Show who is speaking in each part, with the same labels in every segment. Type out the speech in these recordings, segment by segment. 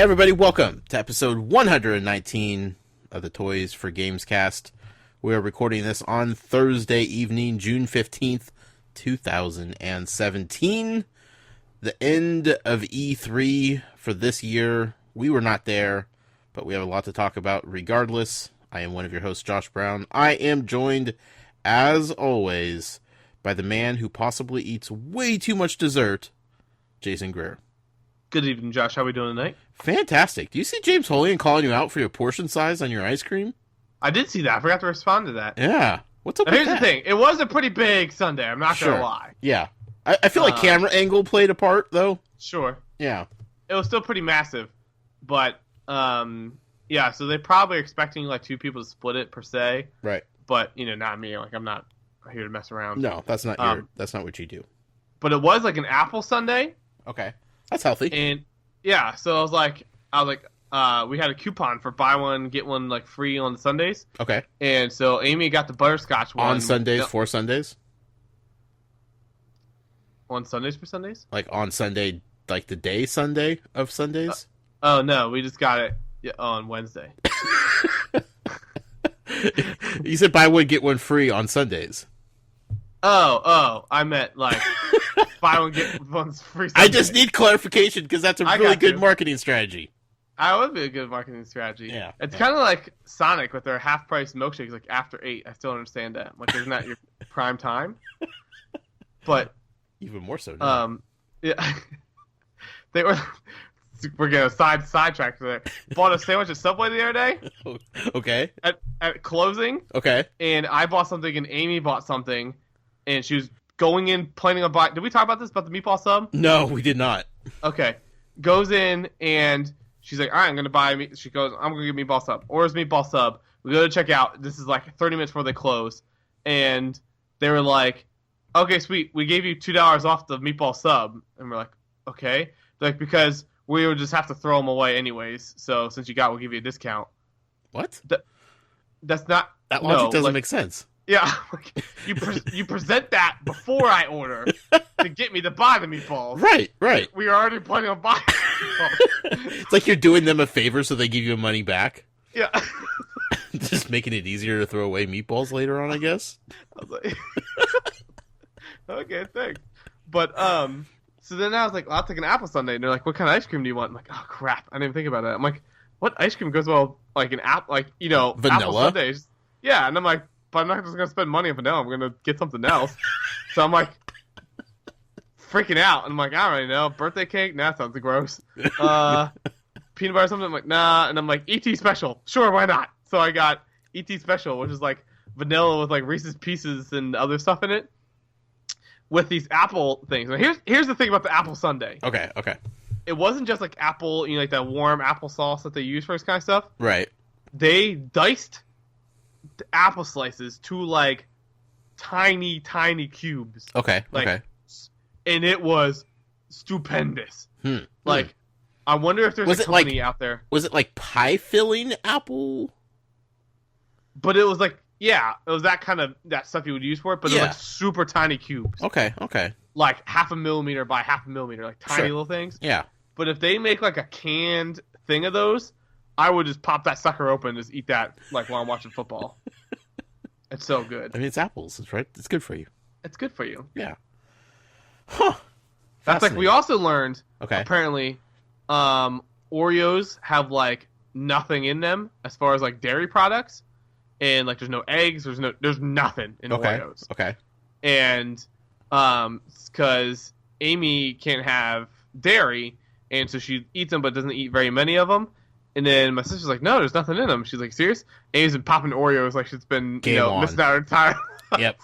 Speaker 1: Hey everybody, welcome to episode 119 of the Toys for Games cast. We are recording this on Thursday evening, June 15th, 2017. The end of E3 for this year. We were not there, but we have a lot to talk about regardless. I am one of your hosts, Josh Brown. I am joined, as always, by the man who possibly eats way too much dessert, Jason Greer.
Speaker 2: Good evening, Josh. How are we doing tonight?
Speaker 1: Fantastic. Do you see James Holian calling you out for your portion size on your ice cream?
Speaker 2: I did see that. I forgot to respond to that.
Speaker 1: Yeah. What's up with
Speaker 2: Here's
Speaker 1: that?
Speaker 2: the thing. It was a pretty big Sunday. I'm not going to lie.
Speaker 1: Yeah. I feel like camera angle played a part, though.
Speaker 2: Sure.
Speaker 1: Yeah.
Speaker 2: It was still pretty massive. But, yeah, so they're probably expecting, like, two people to split it, per se.
Speaker 1: Right.
Speaker 2: But, you know, not me. Like, I'm not here to mess around.
Speaker 1: No, that's not that's not what you do.
Speaker 2: But it was, like, an Apple Sunday.
Speaker 1: Okay. That's healthy.
Speaker 2: And, yeah, so I was like, we had a coupon for buy one, get one, like, free on Sundays.
Speaker 1: Okay.
Speaker 2: And so Amy got the butterscotch one.
Speaker 1: On Sundays, for Sundays?
Speaker 2: On Sundays for Sundays?
Speaker 1: Like on Sunday, like the day Sunday of Sundays?
Speaker 2: Oh, no, we just got it on Wednesday.
Speaker 1: You said buy one, get one free on Sundays.
Speaker 2: Oh, I meant, like, buy one, get one free Sunday.
Speaker 1: I just need clarification because that's a really good marketing strategy.
Speaker 2: That would be a good marketing strategy.
Speaker 1: Yeah.
Speaker 2: It's kind of like Sonic with their half-price milkshakes, like, after 8. I still don't understand that. Like, isn't that your prime time? But...
Speaker 1: Even more so now.
Speaker 2: Yeah. They were... We're getting a sidetrack there. Bought a sandwich at Subway the other day.
Speaker 1: Okay.
Speaker 2: At closing.
Speaker 1: Okay.
Speaker 2: And I bought something, and Amy bought something, and she was going in, planning on buying... Did we talk about this, about the meatball sub?
Speaker 1: No, we did not.
Speaker 2: Okay. Goes in, and... She's like, all right, I'm going to buy meat. She goes, I'm going to get meatball sub. Orders meatball sub. We go to check out. This is like 30 minutes before they close. And they were like, okay, sweet. We gave you $2 off the meatball sub. And we're like, okay. They're like, because we would just have to throw them away anyways. So since you got, we'll give you a discount.
Speaker 1: What?
Speaker 2: That's not...
Speaker 1: That logic doesn't make sense.
Speaker 2: Yeah. You present that before I order to get me to buy the meatballs.
Speaker 1: Right.
Speaker 2: We are already planning on buying
Speaker 1: It's like you're doing them a favor so they give you money back.
Speaker 2: Yeah.
Speaker 1: Just making it easier to throw away meatballs later on, I guess.
Speaker 2: I was like, okay, thanks. But, so then I was like, well, I'll take an apple sundae. And they're like, what kind of ice cream do you want? I'm like, oh, crap. I didn't even think about that. I'm like, what ice cream goes well, like, an apple, like, you know,
Speaker 1: vanilla?
Speaker 2: Apple sundaes? Yeah, and I'm like, but I'm not just going to spend money on vanilla. I'm going to get something else. So I'm like, freaking out. And I'm like, I don't really know. Birthday cake? Nah, that sounds gross. Peanut butter or something? I'm like, nah. And I'm like, ET Special. Sure, why not? So I got ET Special, which is like vanilla with like Reese's Pieces and other stuff in it with these apple things. Now, here's the thing about the apple sundae.
Speaker 1: Okay.
Speaker 2: It wasn't just like apple, you know, like that warm apple sauce that they use for this kind of stuff.
Speaker 1: Right.
Speaker 2: They diced the apple slices to like tiny cubes.
Speaker 1: Okay.
Speaker 2: And it was stupendous. Like, I wonder if there's a company out there.
Speaker 1: Was it like pie filling apple?
Speaker 2: But it was like, yeah, it was that kind of that stuff you would use for it, but it was like super tiny cubes.
Speaker 1: Okay.
Speaker 2: Like 0.5 millimeter by 0.5 millimeter, like tiny little things.
Speaker 1: Yeah.
Speaker 2: But if they make like a canned thing of those, I would just pop that sucker open and just eat that like while I'm watching football. It's so good.
Speaker 1: I mean, it's apples, right? It's good for you.
Speaker 2: It's good for you.
Speaker 1: Yeah. Huh.
Speaker 2: That's like we also learned.
Speaker 1: Okay.
Speaker 2: Apparently, Oreos have like nothing in them as far as like dairy products, and like there's no eggs, there's nothing in Oreos.
Speaker 1: Okay.
Speaker 2: And because Amy can't have dairy, and so she eats them but doesn't eat very many of them. And then my sister's like, no, there's nothing in them. She's like, serious? Amy's been popping Oreos like she's been missing out her time.
Speaker 1: Yep.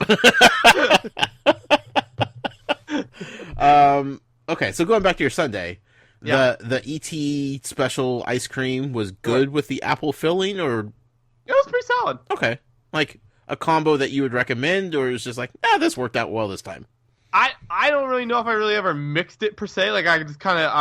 Speaker 1: Okay, so going back to your Sunday, the ET special ice cream was good with the apple filling, or
Speaker 2: it was pretty solid.
Speaker 1: Okay, like a combo that you would recommend, or is just like, this worked out well this time.
Speaker 2: I don't really know if I really ever mixed it per se. Like I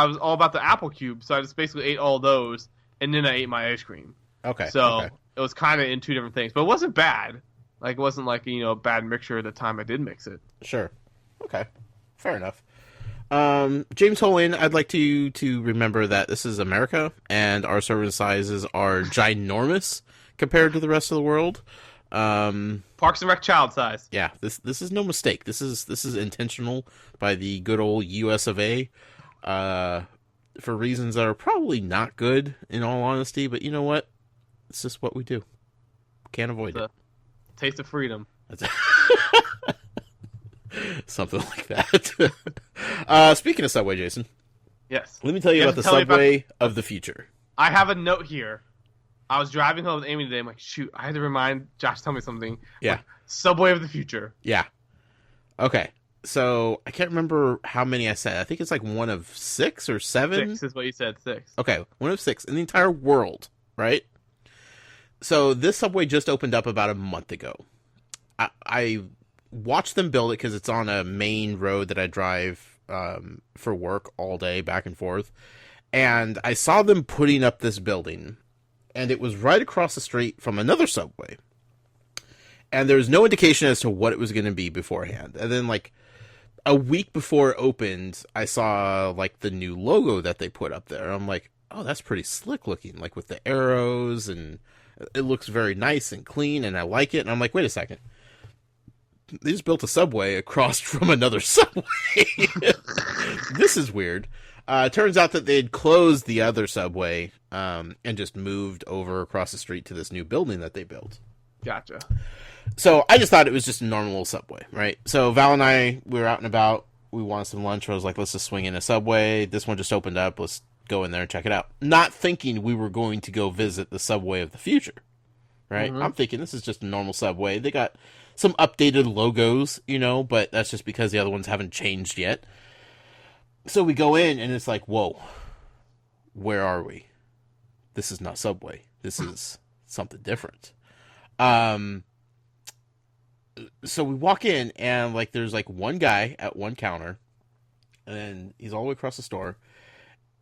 Speaker 2: was all about the apple cube, so I just basically ate all those, and then I ate my ice cream.
Speaker 1: Okay.
Speaker 2: So it was kind of in two different things, but it wasn't bad. Like it wasn't like a bad mixture at the time I did mix it.
Speaker 1: Sure. Okay. Fair enough. James Holen, I'd like to remember that this is America, and our server sizes are ginormous compared to the rest of the world.
Speaker 2: Parks and Rec child size.
Speaker 1: Yeah, this is no mistake. This is intentional by the good old US of A, for reasons that are probably not good, in all honesty. But you know what? It's just what we do. Can't avoid it.
Speaker 2: Taste of freedom.
Speaker 1: That's it. Something like that. Speaking of Subway, Jason.
Speaker 2: Yes.
Speaker 1: Let me tell you about the Subway of the future.
Speaker 2: I have a note here. I was driving home with Amy today. I'm like, shoot, I had to remind Josh to tell me something.
Speaker 1: Yeah.
Speaker 2: Like, Subway of the future.
Speaker 1: Yeah. Okay. So I can't remember how many I said. I think it's like one of 6 or 7.
Speaker 2: 6 is what you said. 6.
Speaker 1: Okay, one of 6 in the entire world, right? So this Subway just opened up about a month ago. I watched them build it because it's on a main road that I drive for work all day, back and forth. And I saw them putting up this building, and it was right across the street from another Subway. And there was no indication as to what it was going to be beforehand. And then, like, a week before it opened, I saw, like, the new logo that they put up there. I'm like, oh, that's pretty slick looking, like, with the arrows, and it looks very nice and clean, and I like it. And I'm like, wait a second. They just built a Subway across from another Subway. This is weird. Turns out that they had closed the other Subway and just moved over across the street to this new building that they built.
Speaker 2: Gotcha.
Speaker 1: So I just thought it was just a normal Subway, right? So Val and I, we were out and about. We wanted some lunch. I was like, let's just swing in a Subway. This one just opened up. Let's go in there and check it out. Not thinking we were going to go visit the Subway of the future, right?
Speaker 2: Mm-hmm.
Speaker 1: I'm thinking this is just a normal Subway. They got some updated logos, you know, but that's just because the other ones haven't changed yet. So we go in, and it's like, whoa, where are we? This is not Subway. This is something different. So we walk in, and like there's like one guy at one counter, and he's all the way across the store.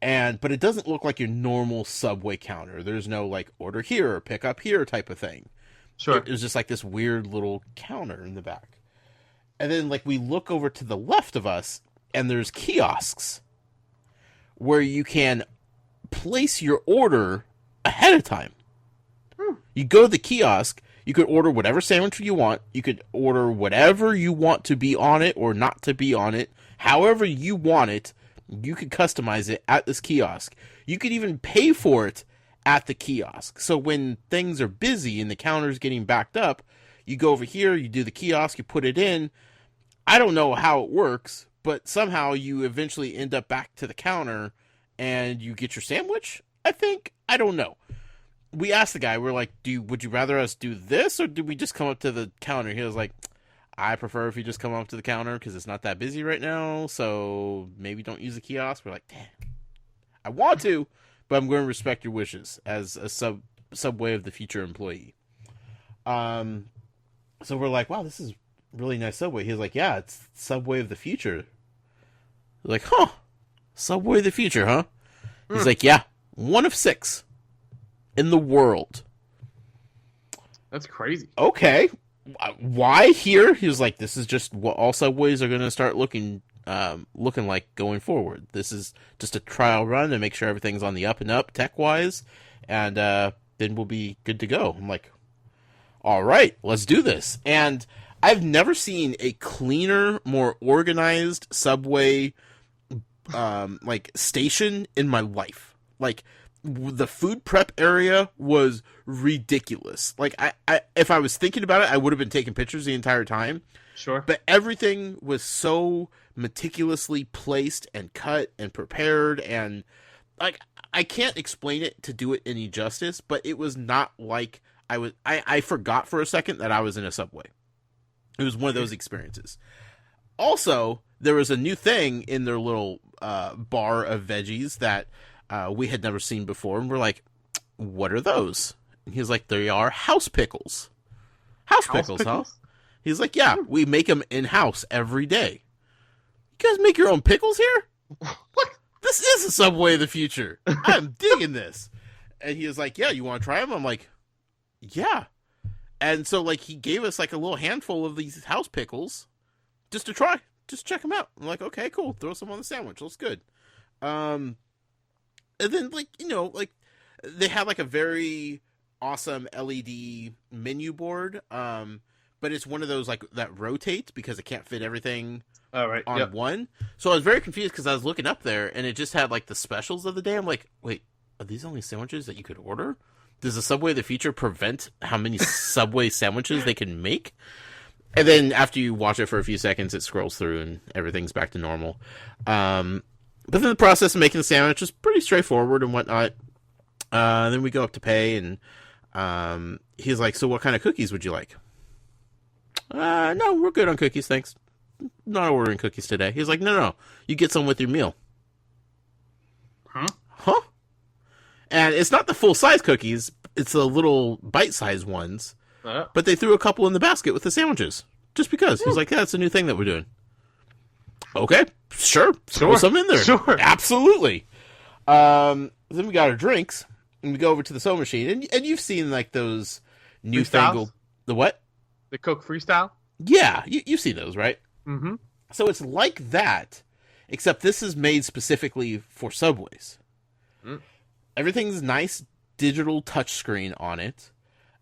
Speaker 1: But it doesn't look like your normal Subway counter. There's no like order here or pick up here type of thing.
Speaker 2: Sure.
Speaker 1: It was just like this weird little counter in the back. And then like we look over to the left of us, and there's kiosks where you can place your order ahead of time. You go to the kiosk, you could order whatever sandwich you want. You could order whatever you want to be on it or not to be on it. However you want it, you could customize it at this kiosk. You could even pay for it at the kiosk. So when things are busy and the counter's getting backed up, you go over here, you do the kiosk, you put it in. I don't know how it works, but somehow you eventually end up back to the counter and you get your sandwich, I think. I don't know. We asked the guy, we're like, would you rather us do this, or do we just come up to the counter? He was like, I prefer if you just come up to the counter because it's not that busy right now, so maybe don't use the kiosk. We're like, damn, I want to, but I'm going to respect your wishes as a Subway of the future employee. So we're like, wow, this is really nice Subway. He was like, yeah, it's Subway of the future. We're like, huh, Subway of the future, huh? He's like, yeah, one of 6 in the world.
Speaker 2: That's crazy.
Speaker 1: Okay. Why here? He was like, this is just what all Subways are going to start looking like going forward. This is just a trial run to make sure everything's on the up and up tech-wise, and then we'll be good to go. I'm like, all right, let's do this. And I've never seen a cleaner, more organized Subway like station in my life. Like, the food prep area was ridiculous. Like, I if I was thinking about it, I would have been taking pictures the entire time.
Speaker 2: Sure.
Speaker 1: But everything was so meticulously placed and cut and prepared, and like I can't explain it to do it any justice, but it was not like I forgot for a second that I was in a Subway. It was one of those experiences. Also, there was a new thing in their little bar of veggies that we had never seen before, and we're like, what are those? And he's like, they are house pickles. House pickles, huh? He's like, yeah, we make them in-house every day. You guys make your own pickles here?
Speaker 2: What?
Speaker 1: This is a Subway of the future. I'm digging this. And he was like, yeah, you want to try them? I'm like, yeah. And so, like, he gave us, like, a little handful of these house pickles just to try. just check them out. I'm like, okay, cool. Throw some on the sandwich. Looks good. And then like they had like a very awesome LED menu board. But it's one of those like that rotates because it can't fit everything on one. So I was very confused because I was looking up there and it just had like the specials of the day. I'm like, wait, are these only sandwiches that you could order? Does the Subway of the future prevent how many Subway sandwiches they can make? And then after you watch it for a few seconds, it scrolls through and everything's back to normal. But then the process of making the sandwich was pretty straightforward and whatnot. Then we go up to pay and he's like, so what kind of cookies would you like? No, we're good on cookies, thanks. Not ordering cookies today. He's like, no, you get some with your meal. Huh? And it's not the full-size cookies, it's the little bite-sized ones. But they threw a couple in the basket with the sandwiches. Just because. He's like, that's a new thing that we're doing. Okay, sure. Throw some in there.
Speaker 2: Sure.
Speaker 1: Absolutely. Then we got our drinks, and we go over to the soda machine. And you've seen, like, those newfangled... The what?
Speaker 2: The Coke Freestyle?
Speaker 1: Yeah, you've seen those, right?
Speaker 2: Mm-hmm.
Speaker 1: So it's like that, except this is made specifically for Subways. Everything's nice digital touchscreen on it,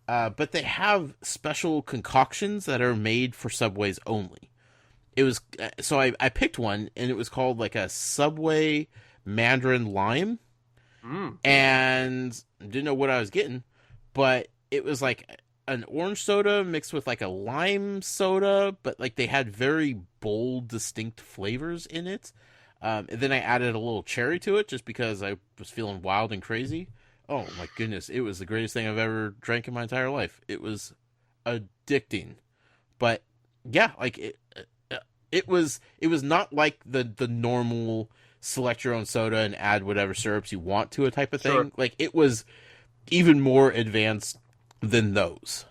Speaker 1: but they have special concoctions that are made for Subways only. It was so I picked one, and it was called like a Subway Mandarin Lime, and didn't know what I was getting, but it was like an orange soda mixed with like a lime soda, but like they had very bold, distinct flavors in it. And then I added a little cherry to it just because I was feeling wild and crazy. Oh my goodness, it was the greatest thing I've ever drank in my entire life. It was addicting. But yeah, like it was not like the normal select your own soda and add whatever syrups you want to a type of thing.
Speaker 2: Sure.
Speaker 1: Like it was even more advanced than those.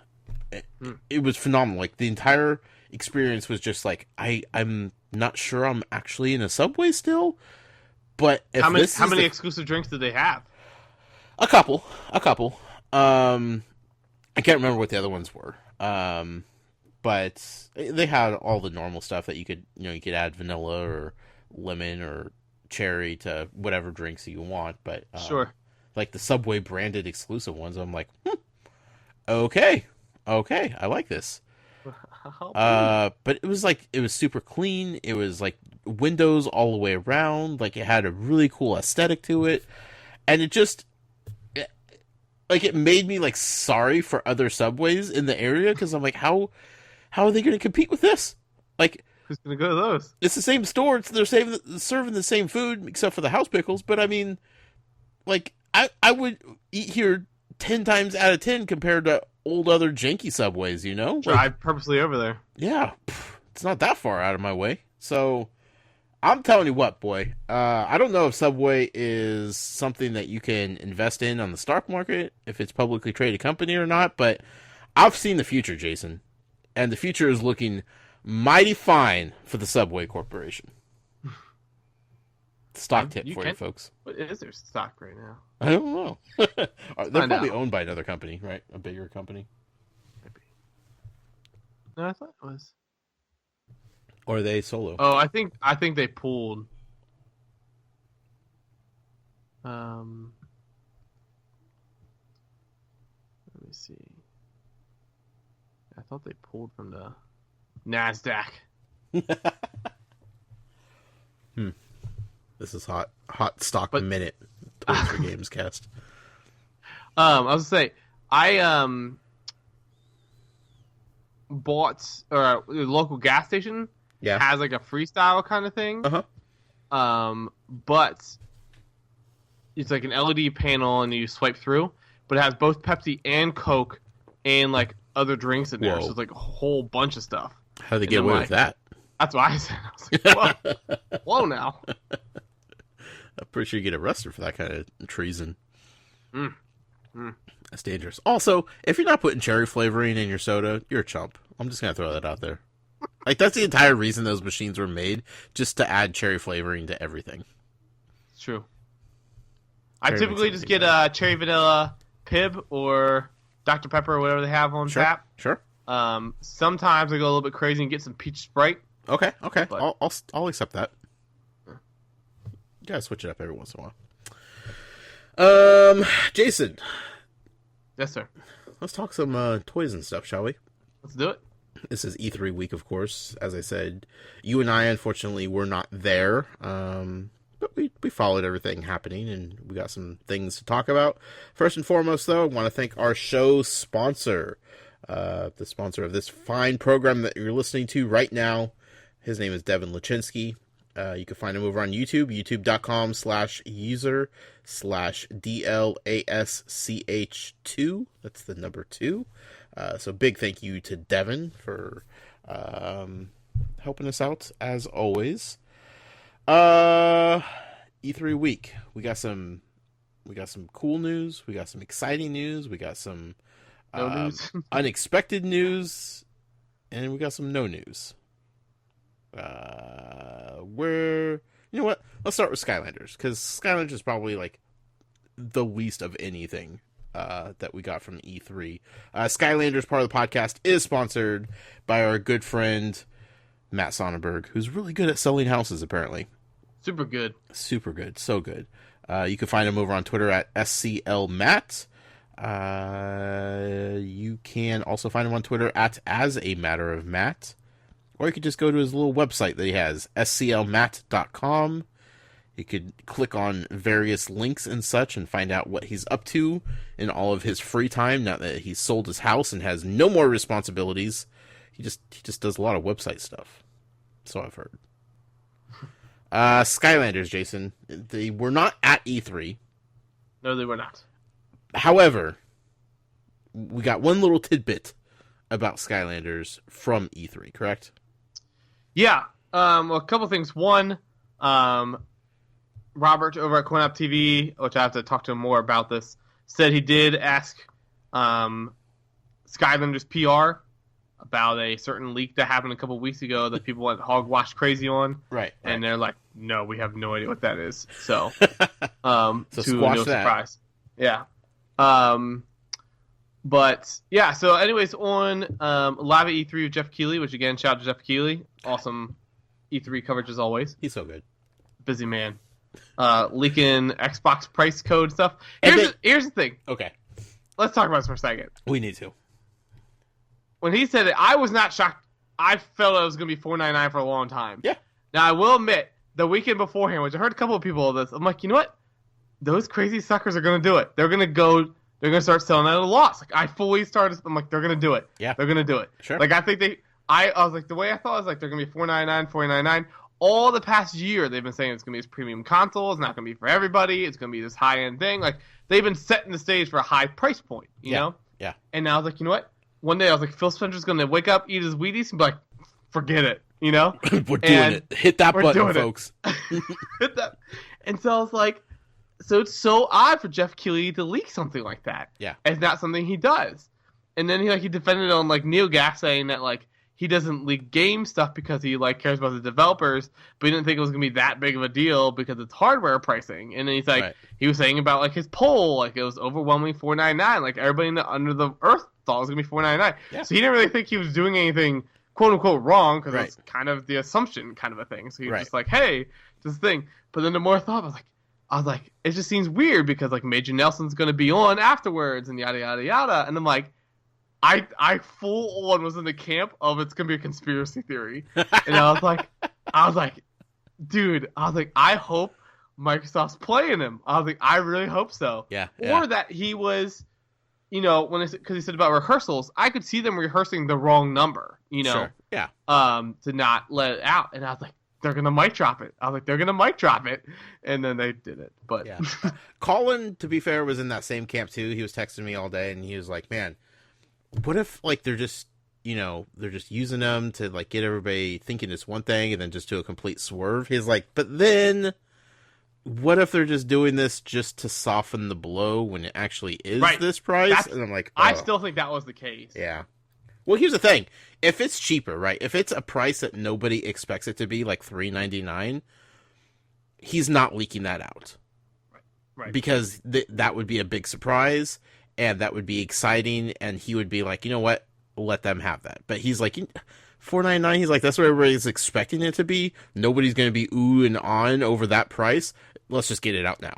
Speaker 1: It was phenomenal. Like the entire experience was just like I'm not sure I'm actually in a Subway still, but if
Speaker 2: how many exclusive drinks did they have?
Speaker 1: A couple. I can't remember what the other ones were. But they had all the normal stuff that you could add vanilla or lemon or cherry to whatever drinks you want. But
Speaker 2: Sure.
Speaker 1: Like the Subway branded exclusive ones, I'm like, okay, I like this. But it was super clean. It was like windows all the way around. Like it had a really cool aesthetic to it, and it made me like sorry for other Subways in the area because I'm like, how are they going to compete with this? Like,
Speaker 2: who's going to go to those?
Speaker 1: It's the same store. They're serving the same food except for the house pickles. But I mean, like I would eat here 10 times out of 10 compared to old other janky Subways, you know?
Speaker 2: Drive purposely over there.
Speaker 1: Yeah, it's not that far out of my way. So, I'm telling you what, boy. I don't know if Subway is something that you can invest in on the stock market, if it's a publicly traded company or not, but I've seen the future, Jason. And the future is looking mighty fine for the Subway Corporation. Stock tip for you folks.
Speaker 2: What is their stock right now?
Speaker 1: I don't know. They're probably owned by another company, right? A bigger company.
Speaker 2: Maybe. No, I thought it was.
Speaker 1: Or are they solo?
Speaker 2: Oh, I think they pulled. Let me see. I thought they pulled from the NASDAQ.
Speaker 1: This is hot stock minute. Towards for Games Cast.
Speaker 2: I was gonna say I bought a local gas station.
Speaker 1: Yeah.
Speaker 2: Has like a freestyle kind of thing. But it's like an LED panel and you swipe through, but it has both Pepsi and Coke and like other drinks in there.
Speaker 1: Whoa.
Speaker 2: So it's like a whole bunch of stuff.
Speaker 1: How do they get away with that?
Speaker 2: That's what I said. I was like, whoa now.
Speaker 1: I'm pretty sure you get arrested for that kind of treason. That's dangerous. Also, if you're not putting cherry flavoring in your soda, you're a chump. I'm just going to throw that out there. Like, that's the entire reason those machines were made, just to add cherry flavoring to everything.
Speaker 2: It's true. I typically just get a cherry vanilla Pib or Dr. Pepper or whatever they have on tap.
Speaker 1: Sure.
Speaker 2: Sometimes I go a little bit crazy and get some peach Sprite
Speaker 1: Okay.
Speaker 2: But,
Speaker 1: I'll accept that. You gotta switch it up every once in a while. Jason,
Speaker 2: yes, sir.
Speaker 1: let's talk some toys and stuff, shall we?
Speaker 2: Let's do it.
Speaker 1: This is E3 week, of course. As I said, you and I, unfortunately, were not there. But we followed everything happening, and we got some things to talk about. First and foremost, though, I want to thank our show sponsor, the sponsor of this fine program that you're listening to right now. His name is Devin Lachinsky. You can find him over on YouTube, youtube.com/user/DLASCH2. That's the number 2. So big thank you to Devin for helping us out, as always. E3 week. We got some cool news. We got some exciting news. We got some
Speaker 2: No news.
Speaker 1: unexpected news, and we got some no news. You know what? Let's start with Skylanders, because Skylanders is probably like the least of anything that we got from E3. Skylanders, part of the podcast, is sponsored by our good friend Matt Sonnenberg, who's really good at selling houses, apparently.
Speaker 2: Super good.
Speaker 1: Super good. So good. You can find him over on Twitter at SCLMatt. You can also find him on Twitter at As a Matter of Matt. Or you could just go to his little website that he has, sclmatt.com. You could click on various links and such and find out what he's up to in all of his free time, now that he's sold his house and has no more responsibilities. He just does a lot of website stuff. So I've heard. Skylanders, Jason. They were not at E3.
Speaker 2: No, they were not.
Speaker 1: However, we got one little tidbit about Skylanders from E3, correct?
Speaker 2: Yeah. A couple things. One, Robert over at CoinUp TV, which I have to talk to him more about this, said he did ask Skylanders PR about a certain leak that happened a couple weeks ago that people went hogwash crazy on.
Speaker 1: Right.
Speaker 2: And they're like, no, we have no idea what that is. So,
Speaker 1: So
Speaker 2: to
Speaker 1: squash
Speaker 2: no
Speaker 1: that.
Speaker 2: surprise. Yeah. But yeah, so anyways, on Live at E3 with Jeff Keighley, which again, shout out to Jeff Keighley. Awesome E3 coverage as always.
Speaker 1: He's so good.
Speaker 2: Busy man. Leaking Xbox price code stuff. Here's the thing.
Speaker 1: Okay.
Speaker 2: Let's talk about this for a second.
Speaker 1: We need to.
Speaker 2: When he said it, I was not shocked. I felt it was going to be $4.99 for a long time.
Speaker 1: Yeah.
Speaker 2: Now, I will admit, the weekend beforehand, which I heard a couple of people of this, I'm like, you know what? Those crazy suckers are going to do it. They're going to start selling at a loss. Like, I fully started, I'm like, they're going to do it.
Speaker 1: Yeah.
Speaker 2: They're going to do it.
Speaker 1: Sure.
Speaker 2: Like, I think I was like, the way I thought was like, they're going to be $4.99, $4.99. All the past year, they've been saying it's going to be this premium console. It's not going to be for everybody. It's going to be this high-end thing. Like, they've been setting the stage for a high price point, you know?
Speaker 1: Yeah.
Speaker 2: And now I was like, you know what? One day I was like, Phil Spencer's going to wake up, eat his Wheaties, and be like, forget it, you know?
Speaker 1: We're doing it. Hit that button, folks.
Speaker 2: Hit that. And so I was like, so it's so odd for Jeff Keighley to leak something like that.
Speaker 1: Yeah.
Speaker 2: It's not something he does. And then he defended it on like NeoGAF, saying that like he doesn't leak game stuff because he like cares about the developers, but he didn't think it was gonna be that big of a deal because it's hardware pricing. And then he's like, He was saying about like his poll, like it was overwhelmingly $4.99. Like everybody under the earth thought it was gonna be $4.99. Yeah. So he didn't really think he was doing anything quote unquote wrong, because that's kind of the assumption kind of a thing. So he was just like, hey, this thing. But then the more I thought, I was like, it just seems weird because like Major Nelson's gonna be on afterwards and yada yada yada. And I'm like, I full on was in the camp of it's gonna be a conspiracy theory. And I was like, dude, I hope Microsoft's playing him. I was like, I really hope so.
Speaker 1: Yeah.
Speaker 2: Or that he was, you know, because he said about rehearsals, I could see them rehearsing the wrong number, you know.
Speaker 1: Sure. Yeah.
Speaker 2: To not let it out. And I was like, they're gonna mic drop it. And then they did it. But
Speaker 1: yeah. Colin, to be fair, was in that same camp too. He was texting me all day, and he was like, man, what if like they're just using them to like get everybody thinking it's one thing and then just do a complete swerve? He's like, but then what if they're just doing this just to soften the blow when it actually is this price? And I'm like,
Speaker 2: I still think that was the case.
Speaker 1: Yeah. Well, here's the thing. If it's cheaper, right? If it's a price that nobody expects it to be, like $3.99, he's not leaking that out.
Speaker 2: Right.
Speaker 1: Because that would be a big surprise, and that would be exciting, and he would be like, you know what? Let them have that. But he's like, $4.99. He's like, that's what everybody's expecting it to be. Nobody's going to be ooh and on over that price. Let's just get it out now.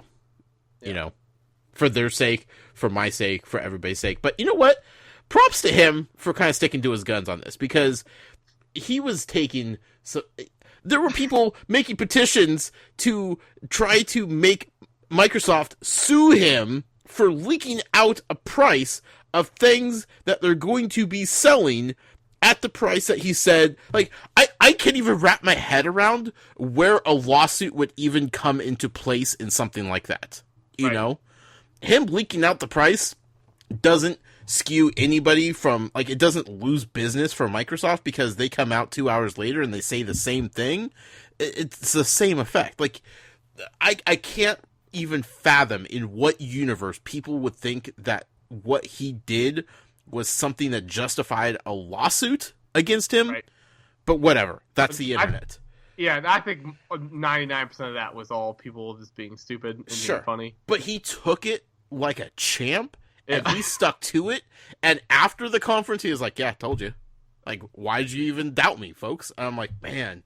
Speaker 2: Yeah.
Speaker 1: You know, for their sake, for my sake, for everybody's sake. But you know what? Props to him for kind of sticking to his guns on this, because he was taking there were people making petitions to try to make Microsoft sue him for leaking out a price of things that they're going to be selling at the price that he said. Like, I can't even wrap my head around where a lawsuit would even come into place in something like that. You know? Him leaking out the price doesn't skew anybody from, like, it doesn't lose business for Microsoft because they come out 2 hours later and they say the same thing. It's the same effect. Like, I can't even fathom in what universe people would think that what he did was something that justified a lawsuit against him. Right. But whatever. That's the internet.
Speaker 2: I think 99% of that was all people just being stupid and being funny.
Speaker 1: But he took it like a champ, and he stuck to it. And after the conference, he was like, yeah, I told you. Like, why did you even doubt me, folks? And I'm like, man,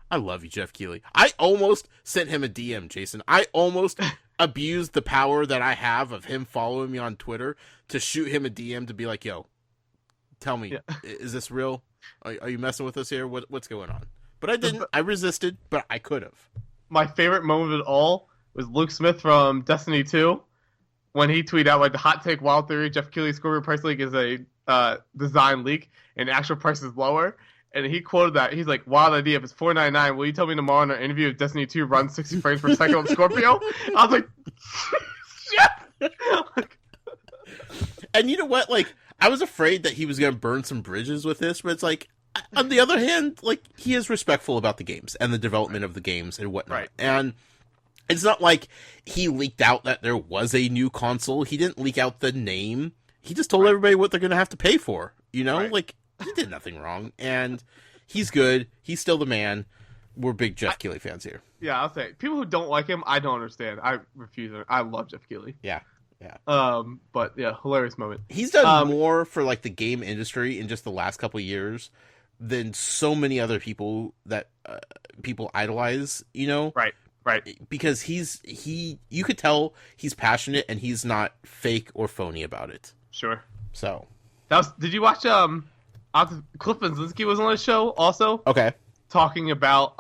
Speaker 1: I love you, Jeff Keighley. I almost sent him a DM, Jason. I almost abused the power that I have of him following me on Twitter to shoot him a DM to be like, yo, tell me, is this real? Are you messing with us here? What's going on? But I didn't. I resisted, but I could have.
Speaker 2: My favorite moment of it all was Luke Smith from Destiny 2 when he tweeted out, like, the hot take wild theory, Jeff Keighley's Scorpio price leak is a design leak and the actual price is lower. And he quoted that. He's like, wild idea. If it's $4.99, will you tell me tomorrow in our interview if Destiny 2 runs 60 frames per second on Scorpio? I was like, shit!
Speaker 1: And you know what? Like, I was afraid that he was going to burn some bridges with this, but it's like, on the other hand, like, he is respectful about the games and the development of the games and whatnot. Right. And it's not like he leaked out that there was a new console. He didn't leak out the name. He just told everybody what they're going to have to pay for. You know? Like, he did nothing wrong. And he's good. He's still the man. We're big Jeff Keighley fans here.
Speaker 2: Yeah, I'll say. People who don't like him, I don't understand. I refuse it. I love Jeff Keighley.
Speaker 1: Yeah.
Speaker 2: But yeah, hilarious moment.
Speaker 1: He's done more for, like, the game industry in just the last couple of years than so many other people that people idolize, you know?
Speaker 2: Right.
Speaker 1: Because you could tell he's passionate and he's not fake or phony about it.
Speaker 2: Sure.
Speaker 1: So.
Speaker 2: Did you watch, Cliff Benzinski was on the show also?
Speaker 1: Okay.
Speaker 2: Talking about,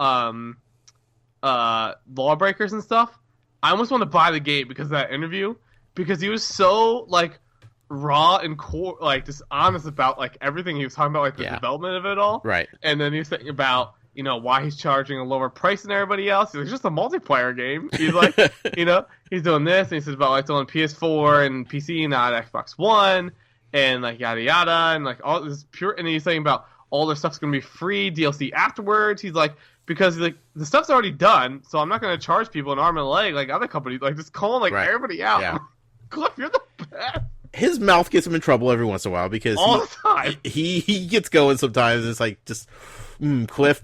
Speaker 2: lawbreakers and stuff. I almost want to buy the game because of that interview. Because he was so, like, raw and core, like, just honest about, like, everything he was talking about, like, the development of it all.
Speaker 1: Right.
Speaker 2: And then he was thinking about, you know, why he's charging a lower price than everybody else. He's like, it's just a multiplayer game. He's like, you know, he's doing this, and he says about, like, it's on PS4 and PC, not Xbox One, and, like, yada yada, and, like, all this pure, and he's saying about all their stuff's going to be free, DLC afterwards. He's like, because he's like, the stuff's already done, so I'm not going to charge people an arm and a leg like other companies, like, just calling, like, everybody out. Yeah. Cliff, you're the best. His
Speaker 1: mouth gets him in trouble every once in a while because
Speaker 2: all the time
Speaker 1: he gets going sometimes. It's like, just Cliff,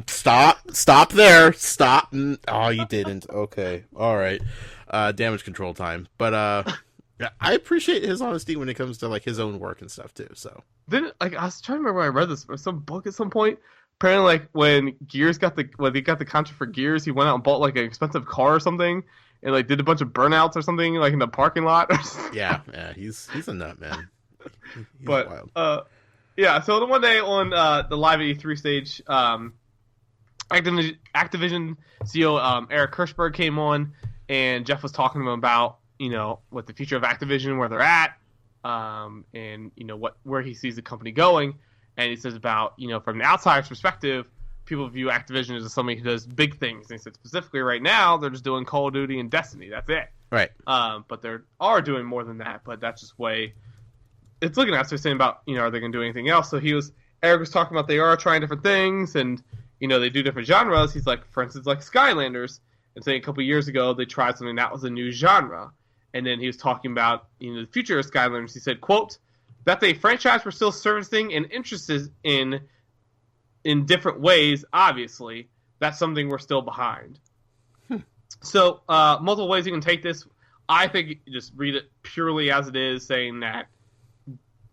Speaker 1: stop there, stop. Oh, you didn't. Okay, all right. Damage control time. But I appreciate his honesty when it comes to, like, his own work and stuff too. So
Speaker 2: then, like, I was trying to remember where I read this, or some book at some point. Apparently, like, when he got the contract for Gears, he went out and bought, like, an expensive car or something. And, like, did a bunch of burnouts or something, like, in the parking lot.
Speaker 1: yeah, he's a nut, man. He's
Speaker 2: wild. Yeah, so the one day on the live at E3 stage, Activision CEO Eric Kirschberg came on, and Jeff was talking to him about, you know, what the future of Activision, where they're at, and, you know, where he sees the company going. And he says about, you know, from the outsider's perspective, people view Activision as somebody who does big things. And he said specifically right now, they're just doing Call of Duty and Destiny. That's it.
Speaker 1: Right.
Speaker 2: But they are doing more than that. But that's just way it's looking at. So he's saying about, you know, are they going to do anything else? So Eric was talking about they are trying different things and, you know, they do different genres. He's like, for instance, like Skylanders. And saying a couple years ago, they tried something that was a new genre. And then he was talking about, you know, the future of Skylanders. He said, quote, that the franchise we're still servicing and interested in different ways, obviously, that's something we're still behind. So, multiple ways you can take this. I think you just read it purely as it is, saying that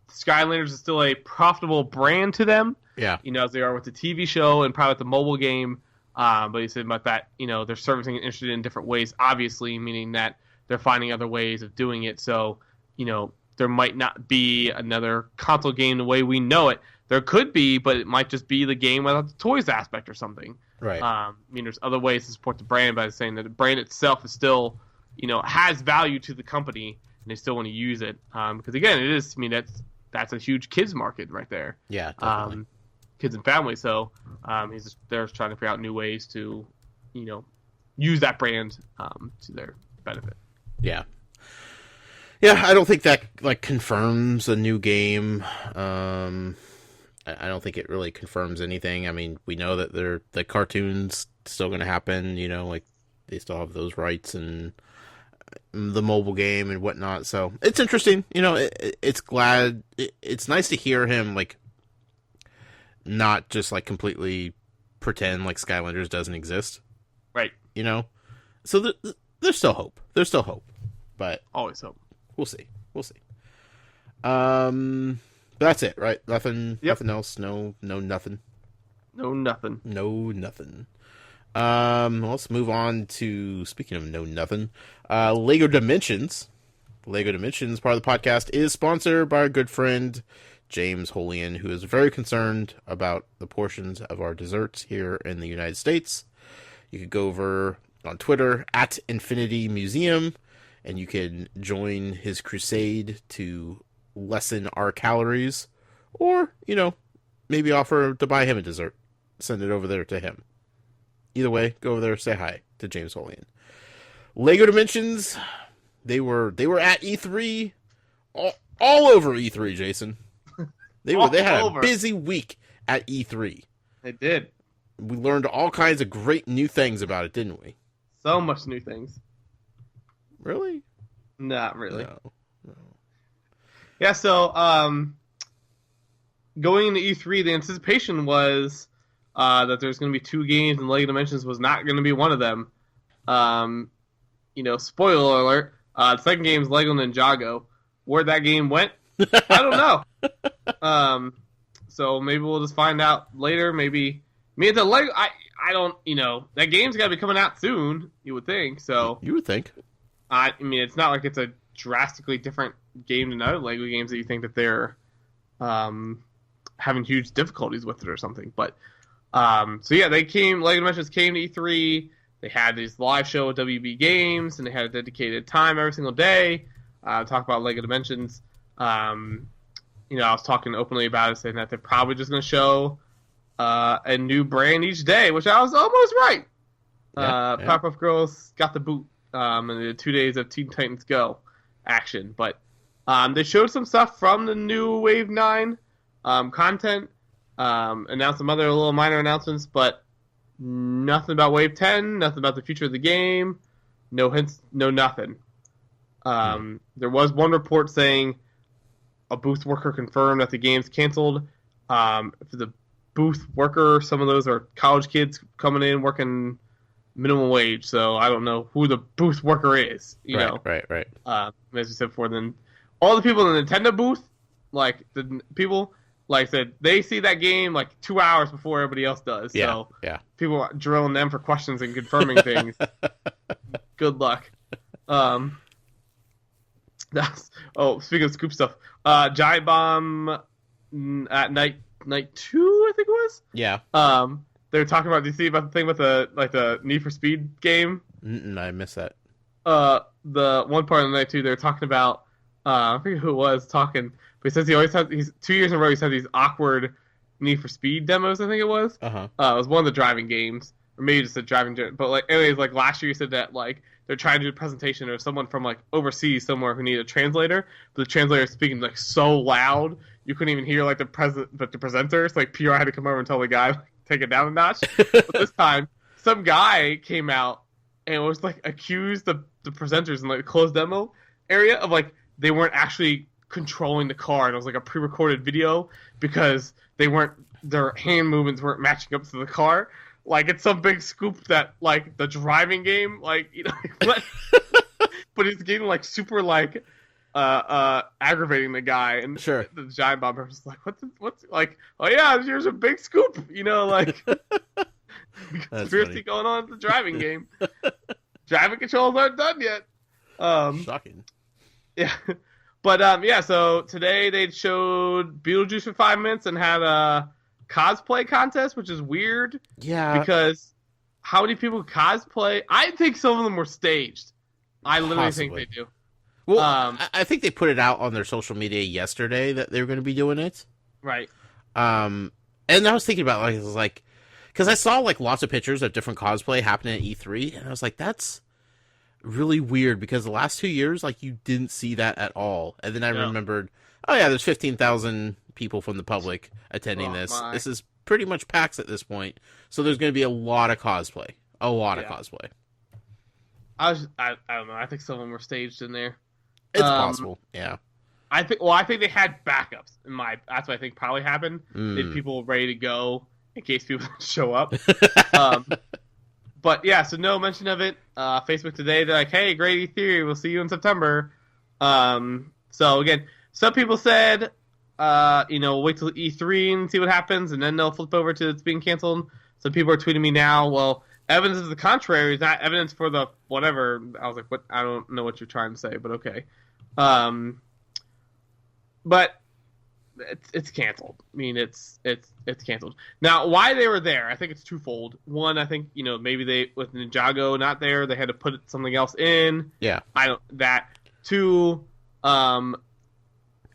Speaker 2: Skylanders is still a profitable brand to them.
Speaker 1: Yeah.
Speaker 2: as they are with the TV show and probably with the mobile game. But he said about that, they're servicing and interested in different ways, obviously, meaning that they're finding other ways of doing it. So, there might not be another console game the way we know it. There could be, but it might just be the game without the toys aspect or something.
Speaker 1: Right.
Speaker 2: There's other ways to support the brand by saying that the brand itself is still, has value to the company, and they still want to use it. Because again, it is. That's a huge kids market right there.
Speaker 1: Yeah, definitely.
Speaker 2: Kids and families. So they're just trying to figure out new ways to, use that brand to their benefit.
Speaker 1: Yeah. Yeah, I don't think that confirms a new game. I don't think it really confirms anything. I mean, we know that the cartoon's still going to happen. They still have those rights and the mobile game and whatnot. So it's interesting. It's nice to hear him not just completely pretend like Skylanders doesn't exist.
Speaker 2: Right.
Speaker 1: So there's still hope. There's still hope, but
Speaker 2: always hope.
Speaker 1: We'll see. But that's it, right? Nothing.
Speaker 2: Yep.
Speaker 1: Nothing else. No nothing.
Speaker 2: No nothing.
Speaker 1: Let's move on to, speaking of no nothing, Lego Dimensions. Lego Dimensions, part of the podcast, is sponsored by our good friend James Holian, who is very concerned about the portions of our desserts here in the United States. You could go over on Twitter at Infinity Museum, and you can join his crusade to lessen our calories, or, maybe offer to buy him a dessert. Send it over there to him. Either way, go over there, say hi to James Holian. Lego Dimensions, they were at E3, all over E3, Jason. They had a busy week at E3.
Speaker 2: They did.
Speaker 1: We learned all kinds of great new things about it, didn't we?
Speaker 2: So much new things.
Speaker 1: Really?
Speaker 2: Not really.
Speaker 1: No.
Speaker 2: Yeah, so going into E3, the anticipation was that there's going to be 2 games, and Lego Dimensions was not going to be one of them. Spoiler alert, the second game is Lego Ninjago. Where that game went, I don't know. So maybe we'll just find out later. Maybe the Lego. I don't. That game's got to be coming out soon. You would think. So
Speaker 1: you would think.
Speaker 2: It's not like it's a drastically different game than other Lego games that you think that they're having huge difficulties with it or something. But Lego Dimensions came to E3. They had this live show with WB Games, and they had a dedicated time every single day. Talk about Lego Dimensions. I was talking openly about it, saying that they're probably just going to show a new brand each day, which I was almost right.
Speaker 1: Yeah.
Speaker 2: Powerpuff Girls got the boot in the 2 days of Teen Titans Go action. But they showed some stuff from the new Wave 9 content, announced some other little minor announcements, but nothing about Wave 10, nothing about the future of the game, no hints, no nothing. There was one report saying a booth worker confirmed that the game's canceled. For the booth worker, some of those are college kids coming in working minimum wage, so I don't know who the booth worker is.
Speaker 1: Right.
Speaker 2: As we said before, then all the people in the Nintendo booth, the people, said they see that game 2 hours before everybody else does.
Speaker 1: Yeah,
Speaker 2: so
Speaker 1: yeah.
Speaker 2: People are drilling them for questions and confirming things. Good luck. Speaking of scoop stuff, Giant Bomb at night 2, I think it was.
Speaker 1: Yeah.
Speaker 2: They were talking about. Do you see about the thing with the Need for Speed game?
Speaker 1: I missed that.
Speaker 2: The one part of the night 2, they were talking about. I forget who it was talking, but he says he's 2 years in a row. He's had these awkward Need for Speed demos. I think it was.
Speaker 1: Uh-huh.
Speaker 2: It was one of the driving games, or maybe just a driving. But anyways, last year he said that they're trying to do a presentation of someone from overseas somewhere who needed a translator, but the translator is speaking so loud you couldn't even hear the presenters. PR had to come over and tell the guy take it down a notch. But this time, some guy came out and was accused the presenters in the closed demo area of they weren't actually controlling the car. And it was a pre-recorded video because their hand movements weren't matching up to the car. It's some big scoop that the driving game, but it's getting super aggravating the guy, and
Speaker 1: Sure.
Speaker 2: the giant bomb person's like, what's like? Oh yeah, here's a big scoop, like conspiracy going on at the driving game. Driving controls aren't done yet.
Speaker 1: Shocking.
Speaker 2: Yeah, but yeah. So today they showed Beetlejuice for 5 minutes and had a cosplay contest, which is weird.
Speaker 1: Yeah,
Speaker 2: because how many people cosplay? I think some of them were staged. I literally think they do.
Speaker 1: Well, I think they put it out on their social media yesterday that they were going to be doing it.
Speaker 2: Right.
Speaker 1: And I was thinking about because I saw lots of pictures of different cosplay happening at E3, and I was like, that's really weird because the last 2 years, you didn't see that at all. And then I remembered, oh yeah, there's 15,000 people from the public attending this.
Speaker 2: My.
Speaker 1: This is pretty much PAX at this point, so there's going to be a lot of cosplay. A lot of cosplay.
Speaker 2: I don't know. I think some of them were staged in there.
Speaker 1: It's possible, yeah.
Speaker 2: I think they had backups. That's what I think probably happened. They had people ready to go in case people didn't show up. But yeah, so no mention of it. Facebook today, they're like, "Hey, great E3, we'll see you in September." So again, some people said, we'll wait till E3 and see what happens, and then they'll flip over to it's being canceled. Some people are tweeting me now, well, evidence to the contrary is not evidence for the whatever. I was like, what? I don't know what you're trying to say, but okay. But it's canceled. I mean, it's canceled. Now, why they were there, I think it's twofold. One, I think, maybe they, with Ninjago not there, they had to put something else in.
Speaker 1: Yeah.
Speaker 2: Two, I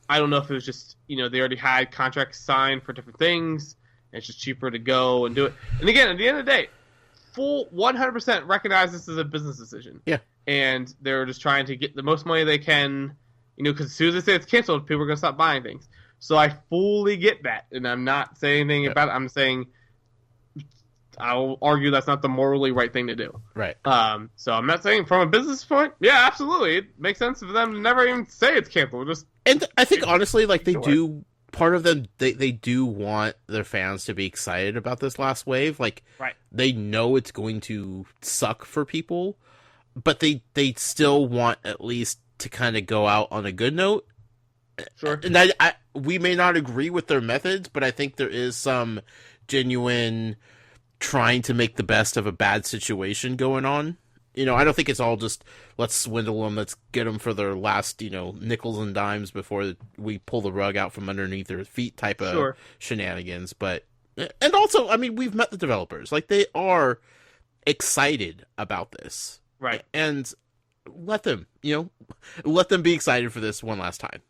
Speaker 2: don't know if it was just, they already had contracts signed for different things, and it's just cheaper to go and do it. And again, at the end of the day, full 100% recognize this as a business decision.
Speaker 1: Yeah.
Speaker 2: And they're just trying to get the most money they can, because as soon as they say it's canceled, people are going to stop buying things. So I fully get that, and I'm not saying anything about it. I'm saying I'll argue that's not the morally right thing to do.
Speaker 1: Right.
Speaker 2: So I'm not saying from a business point, yeah, absolutely, it makes sense for them to never even say it's canceled.
Speaker 1: And I think honestly, they do. Part of them, they do want their fans to be excited about this last wave. Right. They know it's going to suck for people, but they still want at least to kind of go out on a good note.
Speaker 2: Sure.
Speaker 1: And we may not agree with their methods, but I think there is some genuine trying to make the best of a bad situation going on. I don't think it's all just, let's swindle them, let's get them for their last, nickels and dimes before we pull the rug out from underneath their feet type of shenanigans. But, and also, I mean, we've met the developers. They are excited about this.
Speaker 2: Right.
Speaker 1: And let them be excited for this one last time.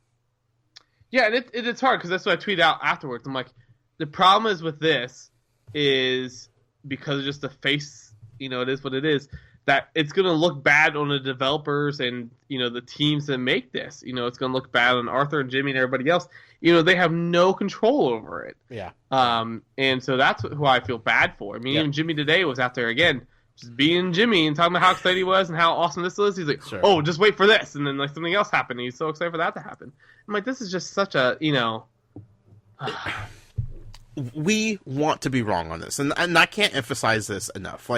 Speaker 2: Yeah, and it's hard because that's what I tweeted out afterwards. I'm like, the problem is with this is because of just the face, it is what it is, that it's going to look bad on the developers and, the teams that make this. It's going to look bad on Arthur and Jimmy and everybody else. They have no control over it.
Speaker 1: Yeah.
Speaker 2: And so that's who I feel bad for. I mean, even Jimmy today was out there again, just being Jimmy and talking about how excited he was and how awesome this is. He's like, oh, just wait for this. And then something else happened. And he's so excited for that to happen. I'm like, this is just such a,
Speaker 1: We want to be wrong on this. And I can't emphasize this enough.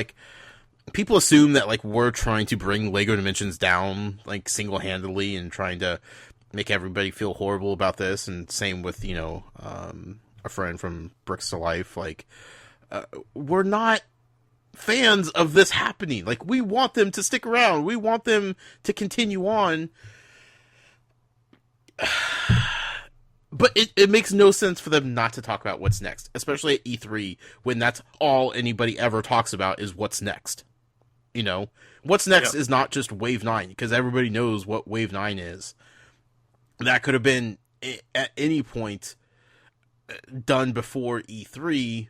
Speaker 1: People assume that, we're trying to bring LEGO Dimensions down, single-handedly and trying to make everybody feel horrible about this. And same with, a friend from Bricks to Life. We're not fans of this happening. We want them to stick around. We want them to continue on. But it makes no sense for them not to talk about what's next, especially at E3, when that's all anybody ever talks about is what's next. What's next is not just Wave 9, because everybody knows what Wave 9 is. That could have been, at any point, done before E3.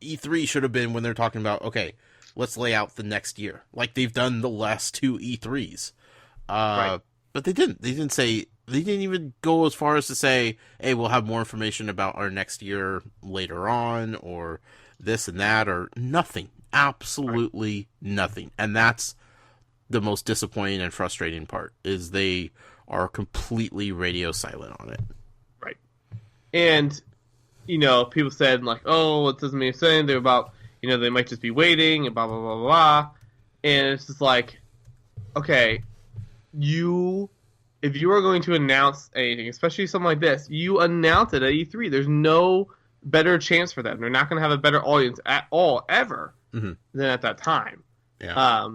Speaker 1: E3 should have been when they're talking about, okay, let's lay out the next year, like they've done the last two E3s. Right. But they didn't. They didn't even go as far as to say, hey, we'll have more information about our next year later on, or this and that, or nothing. Absolutely nothing. And that's the most disappointing and frustrating part, is they are completely radio silent on it.
Speaker 2: Right. And, people said, oh, it doesn't mean anything. They're about, they might just be waiting, and blah, blah, blah, blah. And it's just okay, you if you are going to announce anything, especially something like this, you announce it at E3. There's no better chance for them. They're not going to have a better audience at all, ever, than at that time.
Speaker 1: Yeah.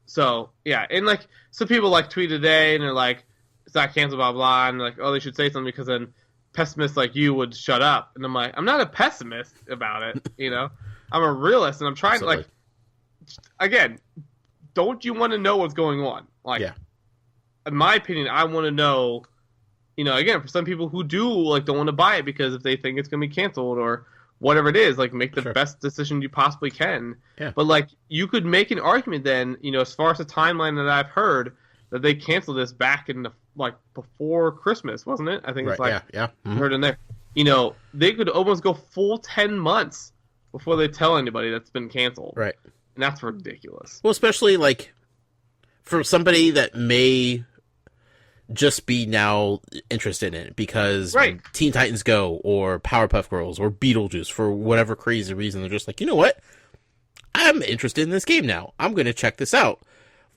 Speaker 2: So, yeah. And, like, some people, like, tweet today, and they're like, it's not canceled, blah, blah, and, like, oh, they should say something because then pessimists like you would shut up. And I'm like, I'm not a pessimist about it, you know? I'm a realist, and I'm trying to, like, again, don't you want to know what's going on? Like, in my opinion, I want to know, you know, again, for some people who do, like, don't want to buy it because if they think it's going to be canceled or whatever it is, like, make the best decision you possibly can.
Speaker 1: Yeah.
Speaker 2: But, like, you could make an argument then, you know, as far as the timeline that I've heard, that they canceled this back in the, like, before Christmas, wasn't it? I think it's like, heard in there. You know, they could almost go full 10 months before they tell anybody that's been canceled.
Speaker 1: Right.
Speaker 2: And that's ridiculous.
Speaker 1: Well, especially, like, for somebody that may just be now interested in it because Teen Titans Go or Powerpuff Girls or Beetlejuice, for whatever crazy reason, they're just like, you know what? I'm interested in this game now. I'm going to check this out.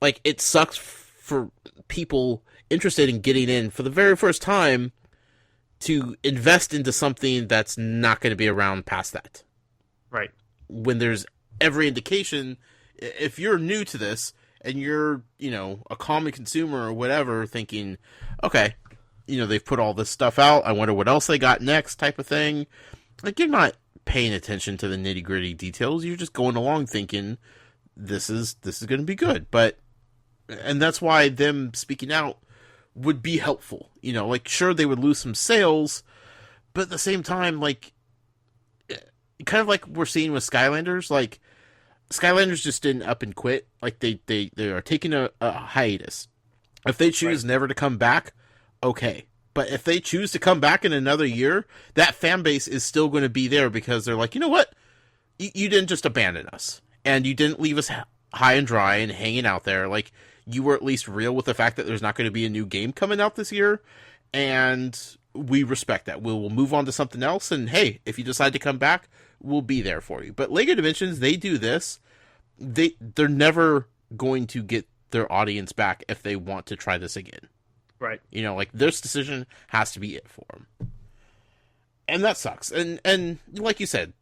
Speaker 1: Like, it sucks for people interested in getting in for the very first time to invest into something that's not going to be around past that.
Speaker 2: Right.
Speaker 1: When there's every indication, if you're new to this and you're, you know, a common consumer or whatever, thinking, okay, you know, they've put all this stuff out, I wonder what else they got next, type of thing. Like, you're not paying attention to the nitty gritty details. You're just going along thinking this is going to be good. And that's why them speaking out would be helpful. You know, like, sure, they would lose some sales, but at the same time, like, kind of like we're seeing with Skylanders, like, Skylanders just didn't up and quit. Like, they are taking a hiatus. If they choose never to come back, okay. But if they choose to come back in another year, that fan base is still going to be there because they're like, you know what? You didn't just abandon us. And you didn't leave us high and dry and hanging out there. Like, you were at least real with the fact that there's not going to be a new game coming out this year. And we respect that. We'll move on to something else. And hey, if you decide to come back, we'll be there for you. But LEGO Dimensions, they do this. They're never going to get their audience back if they want to try this again.
Speaker 2: Right.
Speaker 1: You know, like, this decision has to be it for them. And that sucks. And like you said,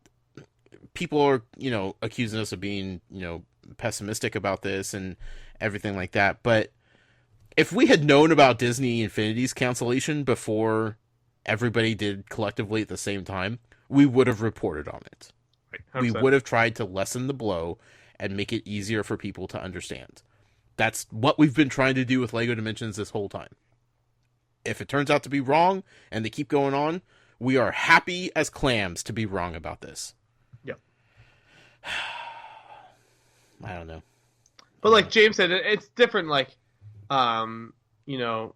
Speaker 1: people are, you know, accusing us of being, you know, pessimistic about this and everything like that. But if we had known about Disney Infinity's cancellation before everybody did collectively at the same time, we would have reported on it. Right. We would have tried to lessen the blow and make it easier for people to understand. That's what we've been trying to do with LEGO Dimensions this whole time. If it turns out to be wrong and they keep going on, we are happy as clams to be wrong about this.
Speaker 2: Yep.
Speaker 1: I don't know.
Speaker 2: But like James said, it's different, like, you know,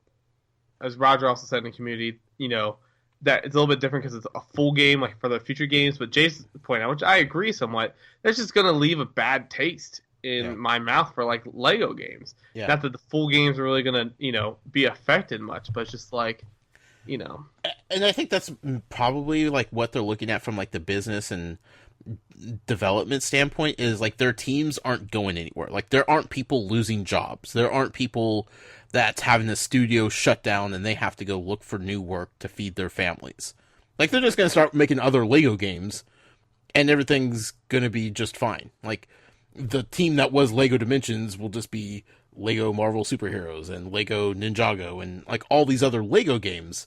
Speaker 2: as Roger also said in the community, you know, that it's a little bit different because it's a full game, like, for the future games. But Jason's point out, which I agree somewhat, that's just going to leave a bad taste in my mouth for, like, Lego games. Yeah. Not that the full games are really going to, you know, be affected much, but it's just like, you know.
Speaker 1: And I think that's probably, like, what they're looking at from, like, the business and development standpoint is, like, their teams aren't going anywhere. Like, there aren't people losing jobs. There aren't people that's having the studio shut down and they have to go look for new work to feed their families. Like, they're just going to start making other Lego games and everything's going to be just fine. Like, the team that was Lego Dimensions will just be Lego Marvel Superheroes and Lego Ninjago and, like, all these other Lego games.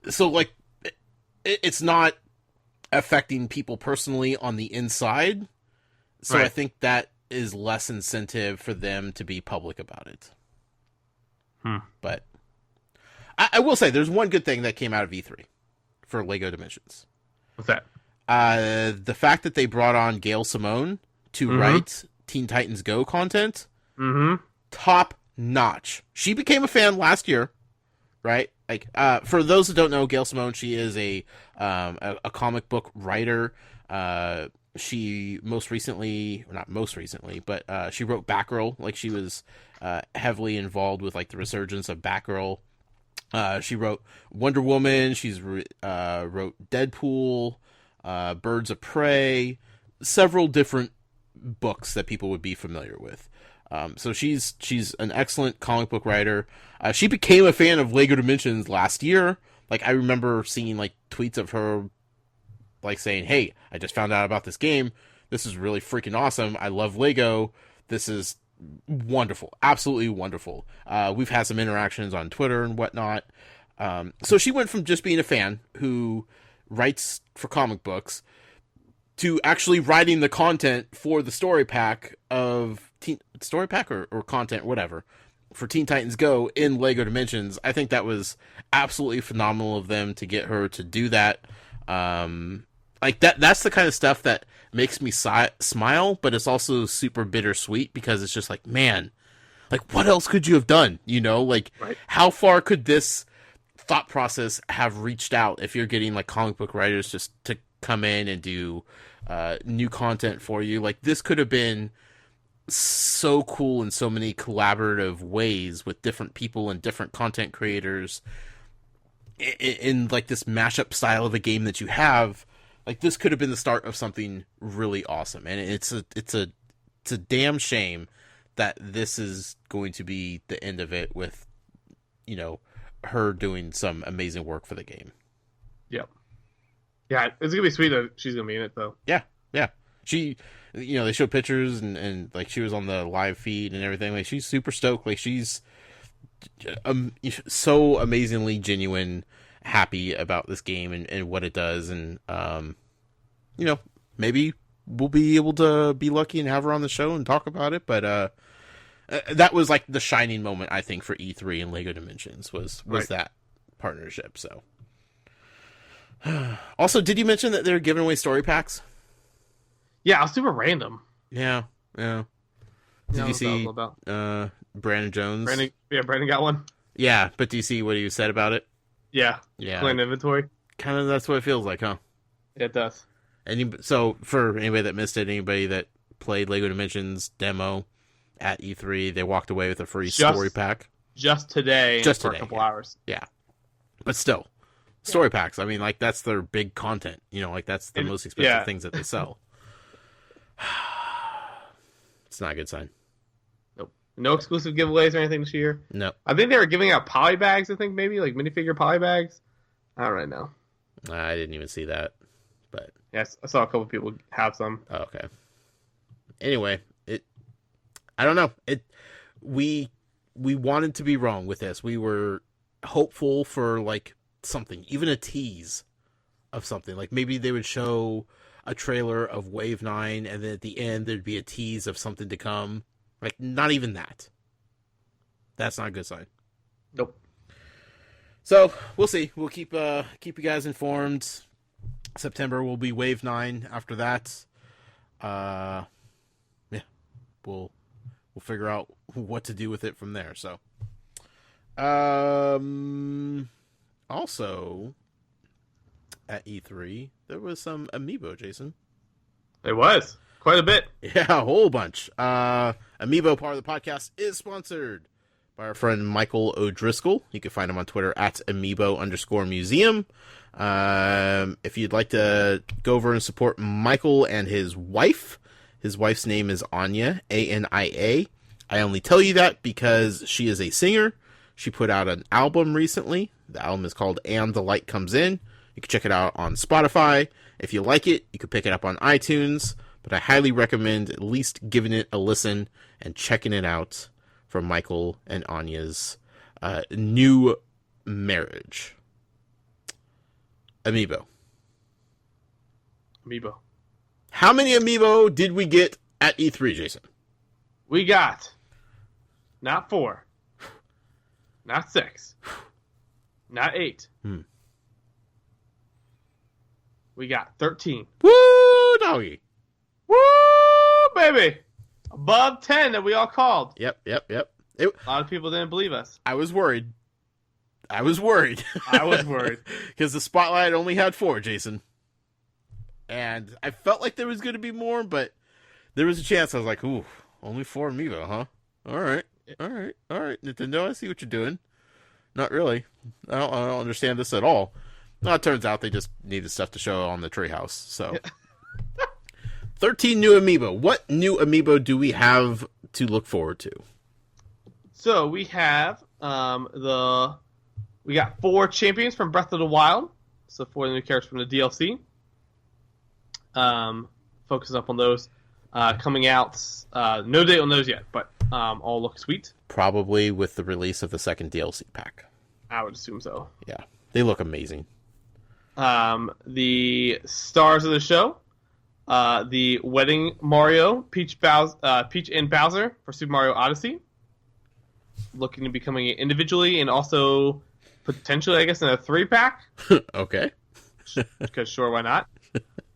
Speaker 1: So, like, it's not affecting people personally on the inside. So I think that is less incentive for them to be public about it. But I will say there's one good thing that came out of E3 for LEGO Dimensions.
Speaker 2: What's that?
Speaker 1: The fact that they brought on Gail Simone to write Teen Titans Go content. Top notch. She became a fan last year, right? Like, for those who don't know, Gail Simone, she is a comic book writer. She not most recently, but she wrote Batgirl. Like, she was heavily involved with, like, the resurgence of Batgirl. She wrote Wonder Woman. She's wrote Deadpool, Birds of Prey, several different books that people would be familiar with. So she's an excellent comic book writer. She became a fan of Lego Dimensions last year. Like, I remember seeing like tweets of her like saying, "Hey, I just found out about this game. This is really freaking awesome. I love Lego. This is wonderful. Absolutely wonderful." We've had some interactions on Twitter and whatnot. So she went from just being a fan who writes for comic books to actually writing the content for the story pack of story pack or content, whatever, for Teen Titans Go in Lego Dimensions. I think that was absolutely phenomenal of them to get her to do that. Like that's the kind of stuff that makes me smile, but it's also super bittersweet because it's just like, man, like what else could you have done? You know, like
Speaker 2: Right.
Speaker 1: How far could this thought process have reached out if you're getting like comic book writers just to come in and do new content for you? Like this could have been so cool in so many collaborative ways with different people and different content creators in like this mashup style of a game that you have. Like this could have been the start of something really awesome, and it's a damn shame that this is going to be the end of it with, you know, her doing some amazing work for the game.
Speaker 2: Yep. Yeah, it's gonna be sweet that she's gonna be in it though.
Speaker 1: Yeah. She, you know, they showed pictures and like she was on the live feed and everything. Like she's super stoked. Like she's so amazingly genuine, happy about this game and what it does. And, you know, maybe we'll be able to be lucky and have her on the show and talk about it. But, that was like the shining moment, I think, for E3 and Lego Dimensions was
Speaker 2: Right.
Speaker 1: that partnership. So also, did you mention that they're giving away story packs?
Speaker 2: Yeah, it was super random.
Speaker 1: Yeah. Did you see
Speaker 2: about?
Speaker 1: Brandon Jones?
Speaker 2: Brandon got one.
Speaker 1: Yeah, but do you see what he said about it?
Speaker 2: Yeah.
Speaker 1: Yeah.
Speaker 2: Playing inventory.
Speaker 1: Kind of that's what it feels like, huh?
Speaker 2: It does.
Speaker 1: So for anybody that missed it, anybody that played Lego Dimensions demo at E3, they walked away with a free story pack.
Speaker 2: Just today.
Speaker 1: Just
Speaker 2: for
Speaker 1: today,
Speaker 2: a couple
Speaker 1: yeah.
Speaker 2: hours.
Speaker 1: Yeah. But still, story packs, I mean, like, that's their big content. You know, like, that's the most expensive things that they sell. It's not a good sign.
Speaker 2: Nope. No exclusive giveaways or anything this year.
Speaker 1: No.
Speaker 2: I think they were giving out poly bags, I think, maybe, like minifigure poly bags. I don't really know.
Speaker 1: I didn't even see that. But
Speaker 2: Yes, I saw a couple people have some.
Speaker 1: oh, okay. Anyway, I don't know. We wanted to be wrong with this. We were hopeful for like something, even a tease of something. Like maybe they would show a trailer of Wave 9 and then at the end there'd be a tease of something to come. Like not even that. That's not a good sign.
Speaker 2: Nope.
Speaker 1: So we'll see. We'll keep you guys informed. September will be Wave 9 after that. Yeah. We'll figure out what to do with it from there. So, also at E3 there was some amiibo, Jason.
Speaker 2: It was quite a bit.
Speaker 1: Yeah, a whole bunch. Amiibo, part of the podcast, is sponsored by our friend Michael O'Driscoll. You can find him on Twitter at amiibo_museum. If you'd like to go over and support Michael and his wife. His wife's name is Anya, Ania. I only tell you that because she is a singer. She put out an album recently. The album is called And the Light Comes In. You can check it out on Spotify. If you like it, you can pick it up on iTunes. But I highly recommend at least giving it a listen and checking it out for Michael and Anya's new marriage. Amiibo. How many amiibo did we get at E3, Jason?
Speaker 2: We got not 4, not 6, not 8. We got 13.
Speaker 1: Woo, doggy.
Speaker 2: Woo, baby! Above 10 that we all called.
Speaker 1: Yep.
Speaker 2: A lot of people didn't believe us.
Speaker 1: I was worried. I was worried. Because the spotlight only had 4, Jason. And I felt like there was going to be more, but there was a chance. I was like, ooh, only 4 amiibo, huh? All right. Nintendo, I see what you're doing. Not really. I don't understand this at all. No, it turns out they just needed stuff to show on the treehouse. So 13 new amiibo. What new amiibo do we have to look forward to?
Speaker 2: So we have we got 4 champions from Breath of the Wild. So 4 new characters from the DLC. Focus up on those coming out. No date on those yet, but all look sweet.
Speaker 1: Probably with the release of the second DLC pack.
Speaker 2: I would assume so.
Speaker 1: Yeah, they look amazing.
Speaker 2: The stars of the show. The Wedding Mario, Peach and Bowser for Super Mario Odyssey. Looking to be coming in individually and also potentially, I guess, in a 3-pack.
Speaker 1: Okay.
Speaker 2: Because sure, why not?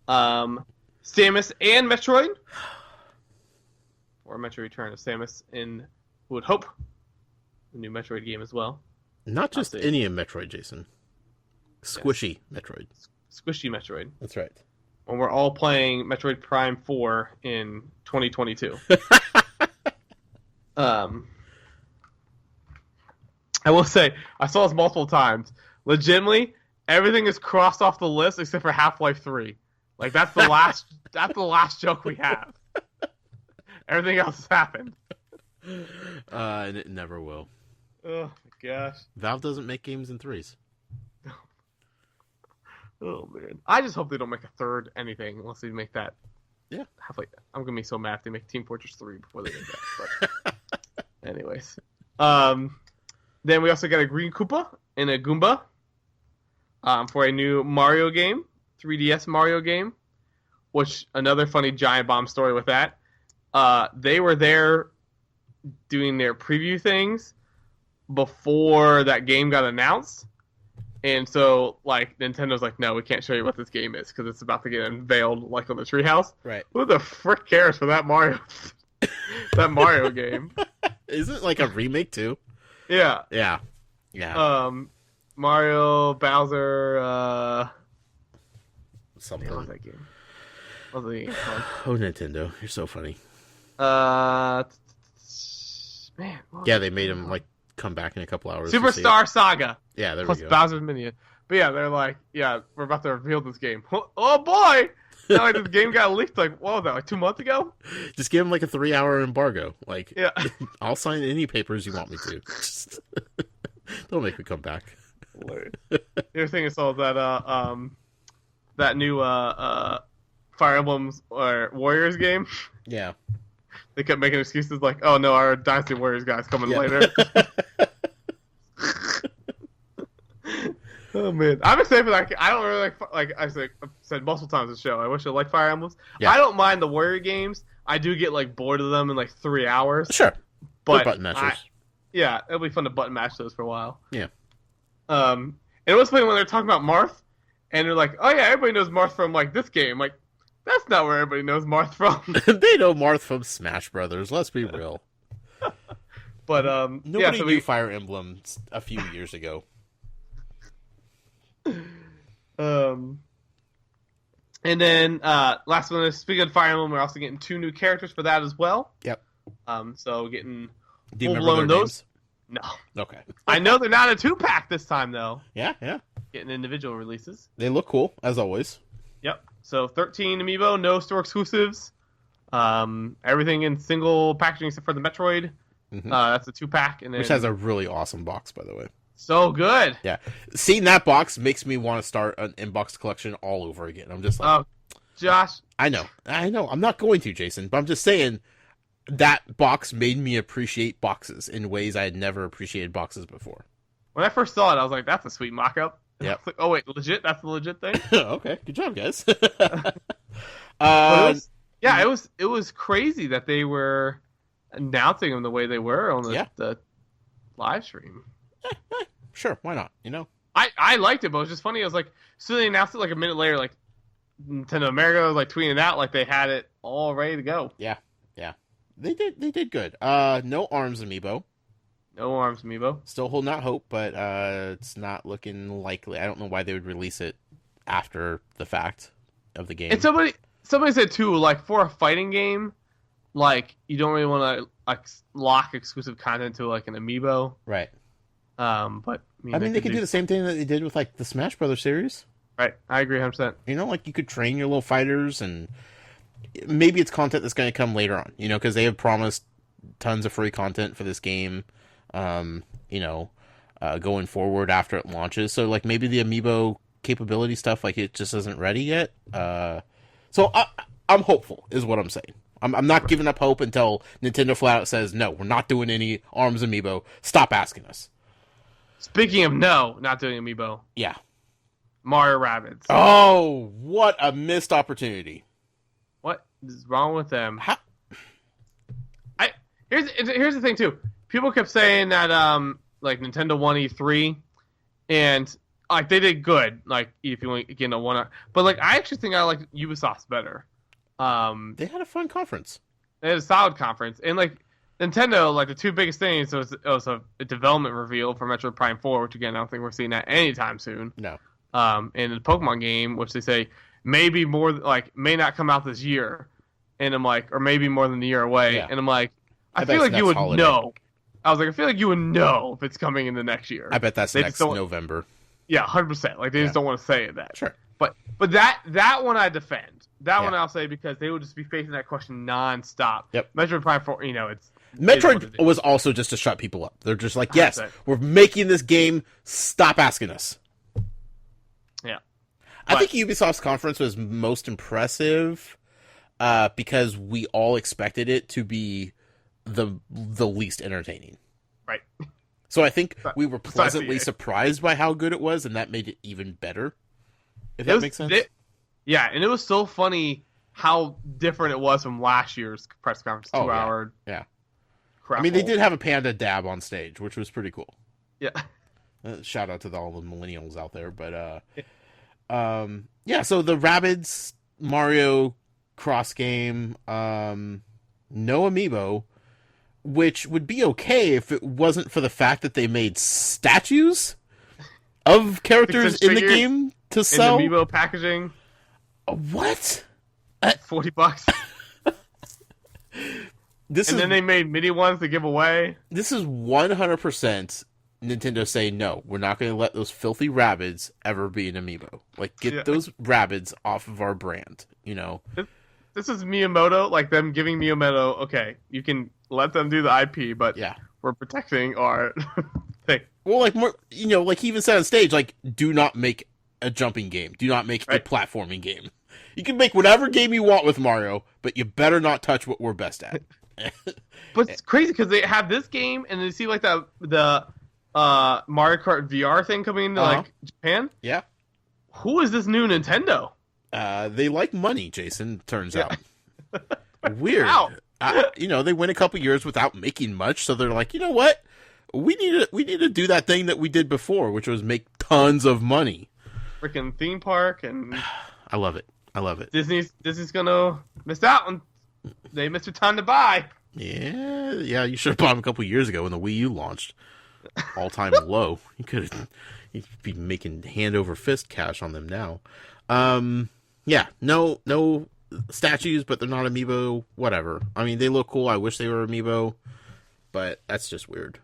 Speaker 2: Samus and Metroid. Or Metroid Return of Samus in, who would hope, the new Metroid game as well.
Speaker 1: Not just any Metroid, Jason. Squishy Metroid.
Speaker 2: Squishy Metroid.
Speaker 1: That's right.
Speaker 2: When we're all playing Metroid Prime 4 in 2022. I will say, I saw this multiple times. Legitimately, everything is crossed off the list except for Half-Life 3. Like, that's the last joke we have. Everything else has happened.
Speaker 1: And it never will.
Speaker 2: Oh, my gosh.
Speaker 1: Valve doesn't make games in 3s.
Speaker 2: Oh, man. I just hope they don't make a third anything unless they make that.
Speaker 1: Yeah.
Speaker 2: I'm going to be so mad if they make Team Fortress 3 before they make that. But anyways. Then we also got a Green Koopa and a Goomba for a new Mario game, 3DS Mario game, which another funny Giant Bomb story with that. They were there doing their preview things before that game got announced. And so, like, Nintendo's like, no, we can't show you what this game is because it's about to get unveiled, like, on the Treehouse.
Speaker 1: Right.
Speaker 2: Who the frick cares for that Mario game?
Speaker 1: Isn't it like a remake, too?
Speaker 2: Yeah.
Speaker 1: Yeah.
Speaker 2: Mario, Bowser,
Speaker 1: something.
Speaker 2: What was that game? What was the game called?
Speaker 1: Oh, Nintendo. You're so funny.
Speaker 2: Man.
Speaker 1: Yeah, they made him, like, come back in a couple hours.
Speaker 2: Superstar Saga.
Speaker 1: Yeah, there
Speaker 2: Plus
Speaker 1: we go.
Speaker 2: Bowser's Minion. But yeah, they're like, yeah, we're about to reveal this game. Oh boy! Now, like, this game got leaked, like, what was that, like 2 months ago?
Speaker 1: Just give him, like, a 3-hour embargo. Like,
Speaker 2: Yeah.
Speaker 1: I'll sign any papers you want me to. Just don't make me come back.
Speaker 2: The other thing I saw was that new Fire Emblems or Warriors game.
Speaker 1: Yeah.
Speaker 2: They kept making excuses like, oh no, our Dynasty Warriors guy's coming later. Oh man, I'm excited for that. I don't really like I've said multiple times in the show. I wish I liked Fire Emblems. Yeah. I don't mind the Warrior games. I do get like bored of them in like 3 hours.
Speaker 1: Sure,
Speaker 2: but
Speaker 1: button mashers.
Speaker 2: Yeah, it'll be fun to button mash those for a while.
Speaker 1: Yeah.
Speaker 2: And it was funny when they're talking about Marth, and they're like, "Oh yeah, everybody knows Marth from like this game." Like, that's not where everybody knows Marth from.
Speaker 1: They know Marth from Smash Brothers. Let's be real.
Speaker 2: But
Speaker 1: nobody knew Fire Emblem a few years ago.
Speaker 2: And then last one is, speaking of Fire Emblem, we're also getting 2 new characters for that as well.
Speaker 1: Yep.
Speaker 2: So getting
Speaker 1: Do you
Speaker 2: full
Speaker 1: remember
Speaker 2: blown
Speaker 1: their
Speaker 2: those.
Speaker 1: names?
Speaker 2: No.
Speaker 1: Okay.
Speaker 2: I know they're not a 2-pack this time though.
Speaker 1: Yeah.
Speaker 2: Getting individual releases.
Speaker 1: They look cool as always.
Speaker 2: Yep. So 13 amiibo, no store exclusives. Everything in single packaging except for the Metroid.
Speaker 1: Mm-hmm.
Speaker 2: That's a 2-pack, and then...
Speaker 1: which has a really awesome box, by the way.
Speaker 2: So good.
Speaker 1: Yeah, seeing that box makes me want to start an inbox collection all over again. I'm just like,
Speaker 2: Josh.
Speaker 1: I know. I'm not going to, Jason, but I'm just saying that box made me appreciate boxes in ways I had never appreciated boxes before.
Speaker 2: When I first saw it, I was like, "That's a sweet mock-up."
Speaker 1: Yeah.
Speaker 2: Like, oh wait, legit? That's the legit thing.
Speaker 1: Okay, good job, guys.
Speaker 2: It was crazy that they were announcing them the way they were on the live stream.
Speaker 1: Sure, why not? You know,
Speaker 2: I liked it, but it was just funny. It was like, so they announced it like a minute later, like Nintendo America was like tweeting it out like they had it all ready to go.
Speaker 1: Yeah. They did good. No arms amiibo.
Speaker 2: No arms amiibo.
Speaker 1: Still holding out hope, but it's not looking likely. I don't know why they would release it after the fact of the game.
Speaker 2: And somebody said too, like for a fighting game, like you don't really want to like lock exclusive content to like an amiibo.
Speaker 1: Right.
Speaker 2: But
Speaker 1: I mean, they could do the same thing that they did with like the Smash Brothers series.
Speaker 2: Right. I agree 100%.
Speaker 1: You know, like you could train your little fighters and maybe it's content that's going to come later on, you know, because they have promised tons of free content for this game, you know, going forward after it launches. So, like, maybe the amiibo capability stuff, like, it just isn't ready yet. So I'm hopeful, is what I'm saying. I'm not giving up hope until Nintendo flat out says, no, we're not doing any ARMS amiibo. Stop asking us.
Speaker 2: Speaking of not doing amiibo.
Speaker 1: Yeah.
Speaker 2: Mario Rabbids.
Speaker 1: Oh, what a missed opportunity.
Speaker 2: What is wrong with them?
Speaker 1: How?
Speaker 2: Here's the thing too. People kept saying that like Nintendo won E3 and like they did good. Like if you want to get a one, but like I actually think I like Ubisoft's better.
Speaker 1: They had a fun conference.
Speaker 2: They had a solid conference, and like Nintendo, like the two biggest things was a development reveal for Metroid Prime 4, which again I don't think we're seeing that anytime soon.
Speaker 1: No.
Speaker 2: And the Pokemon game, which they say maybe more like may not come out this year, and I'm like, or maybe more than a year away,
Speaker 1: Yeah.
Speaker 2: and I'm like, I feel like you would know. I was like, I feel like you would know if it's coming in the next year.
Speaker 1: I bet that's next November.
Speaker 2: Yeah, 100%. Like they just don't want to say that.
Speaker 1: Sure.
Speaker 2: But that one I defend. That one I'll say because they would just be facing that question nonstop.
Speaker 1: Yep.
Speaker 2: Metroid Prime 4, you know, it's
Speaker 1: Metroid was also just to shut people up. They're just like, yes,
Speaker 2: 100%.
Speaker 1: we're making this game. Stop asking us.
Speaker 2: Yeah.
Speaker 1: I think Ubisoft's conference was most impressive because we all expected it to be the least entertaining.
Speaker 2: Right.
Speaker 1: So I think we were pleasantly surprised by how good it was, and that made it even better. If that makes sense.
Speaker 2: Yeah, and it was so funny how different it was from last year's press conference, 2 hour.
Speaker 1: Yeah.
Speaker 2: Crap.
Speaker 1: I mean, they did have a panda dab on stage, which was pretty cool.
Speaker 2: Yeah.
Speaker 1: Shout out to all the millennials out there, but yeah. So the Rabbids Mario cross game, no amiibo, which would be okay if it wasn't for the fact that they made statues of characters in the game to sell.
Speaker 2: In the amiibo packaging.
Speaker 1: What?
Speaker 2: $40. Then they made mini ones to give away.
Speaker 1: This is 100% Nintendo saying, no, we're not going to let those filthy Rabbids ever be an amiibo. Like, get those Rabbids off of our brand, you know?
Speaker 2: This is Miyamoto, like them giving Miyamoto, okay, you can let them do the IP, but we're protecting our thing.
Speaker 1: Well, like, more, you know, like he even said on stage, like, do not make a jumping game. Do not make a platforming game. You can make whatever game you want with Mario, but you better not touch what we're best at.
Speaker 2: But it's crazy because they have this game, and they see like the Mario Kart VR thing coming into like Japan.
Speaker 1: Yeah.
Speaker 2: Who is this new Nintendo?
Speaker 1: They like money, Jason. Turns out. Weird. You know, they went a couple years without making much, so they're like, you know what? We need to do that thing that we did before, which was make tons of money.
Speaker 2: Freaking theme park and.
Speaker 1: I love it. I love it.
Speaker 2: Disney's gonna miss out on. They missed their time to buy.
Speaker 1: Yeah. You should have bought them a couple years ago when the Wii U launched. All time low. You'd be making hand over fist cash on them now. Yeah. No statues, but they're not amiibo. Whatever. I mean, they look cool. I wish they were amiibo, but that's just weird.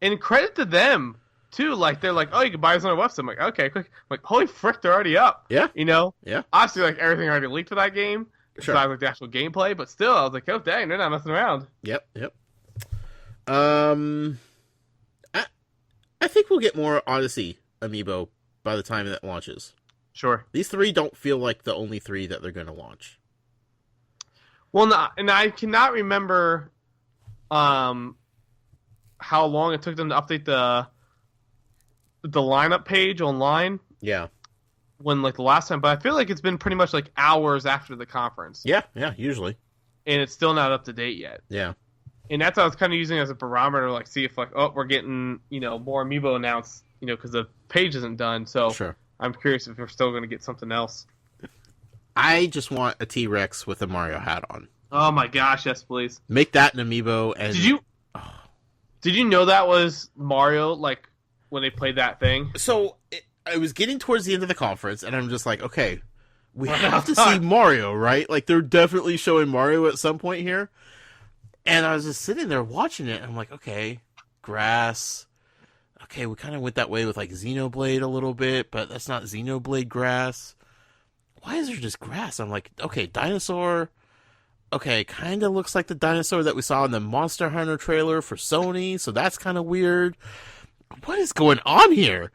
Speaker 2: And credit to them too. Like they're like, oh, you can buy this on our website. I'm like, okay, quick. I'm like, holy frick, they're already up.
Speaker 1: Yeah.
Speaker 2: You know.
Speaker 1: Yeah.
Speaker 2: Obviously, like everything already leaked for that game.
Speaker 1: Sure.
Speaker 2: Besides like the actual gameplay, but still, I was like, oh dang, they're not messing around.
Speaker 1: Yep. I think we'll get more Odyssey amiibo by the time that launches.
Speaker 2: Sure.
Speaker 1: These three don't feel like the only three that they're going to launch.
Speaker 2: Well, no, and I cannot remember how long it took them to update the lineup page online.
Speaker 1: Yeah.
Speaker 2: When like the last time, but I feel like it's been pretty much like hours after the conference.
Speaker 1: Yeah, usually.
Speaker 2: And it's still not up to date yet.
Speaker 1: Yeah.
Speaker 2: And that's what I was kind of using as a barometer, like see if like, oh, we're getting, you know, more amiibo announced, you know, because the page isn't done. So
Speaker 1: sure. I'm
Speaker 2: curious if we're still going to get something else.
Speaker 1: I just want a T-Rex with a Mario hat on.
Speaker 2: Oh my gosh, yes, please.
Speaker 1: Make that an amiibo. And
Speaker 2: did you know that was Mario? Like when they played that thing.
Speaker 1: So I was getting towards the end of the conference, and I'm just like, okay, we have to see Mario, right? Like they're definitely showing Mario at some point here. And I was just sitting there watching it, and I'm like, okay, grass. Okay, we kind of went that way with like Xenoblade a little bit, but that's not Xenoblade grass. Why is there just grass? I'm like, okay, dinosaur. okay, kind of looks like the dinosaur that we saw in the Monster Hunter trailer for Sony, so that's kind of weird. What is going on here?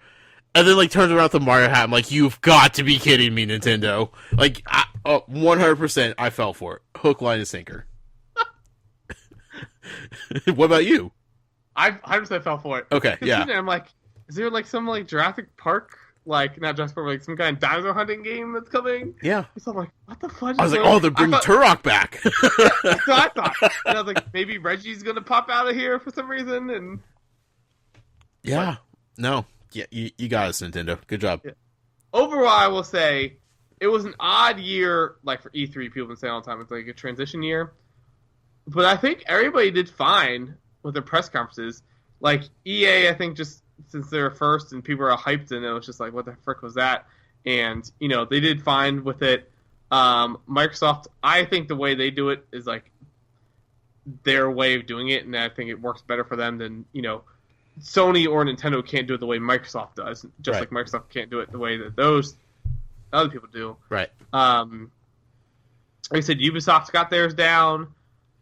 Speaker 1: And then, like, turns around to Mario hat. I'm like, you've got to be kidding me, Nintendo. Like, 100% I fell for it. Hook, line, and sinker. What about you?
Speaker 2: I 100% fell for it.
Speaker 1: Okay, yeah.
Speaker 2: I'm like, is there, like, some, like, Jurassic Park, like, not Jurassic Park, like, some kind of dinosaur hunting game that's coming?
Speaker 1: Yeah.
Speaker 2: So I'm like, what the fuck?
Speaker 1: I was like, oh, they're bringing Turok back.
Speaker 2: That's what I thought. And I was like, maybe Reggie's gonna pop out of here for some reason, and...
Speaker 1: Yeah. No. Yeah, you got us, Nintendo. Good job.
Speaker 2: Yeah. Overall, I will say it was an odd year, like for E3. People have been saying all the time it's like a transition year, but I think everybody did fine with their press conferences. Like EA, I think just since they were first and people were hyped, and it was just like, what the frick was that? And they did fine with it. Microsoft, I think the way they do it is like their way of doing it, and I think it works better for them than Sony or Nintendo can't do it the way Microsoft does, just like Microsoft can't do it the way that those other people do.
Speaker 1: Right.
Speaker 2: Like I said, Ubisoft's got theirs down.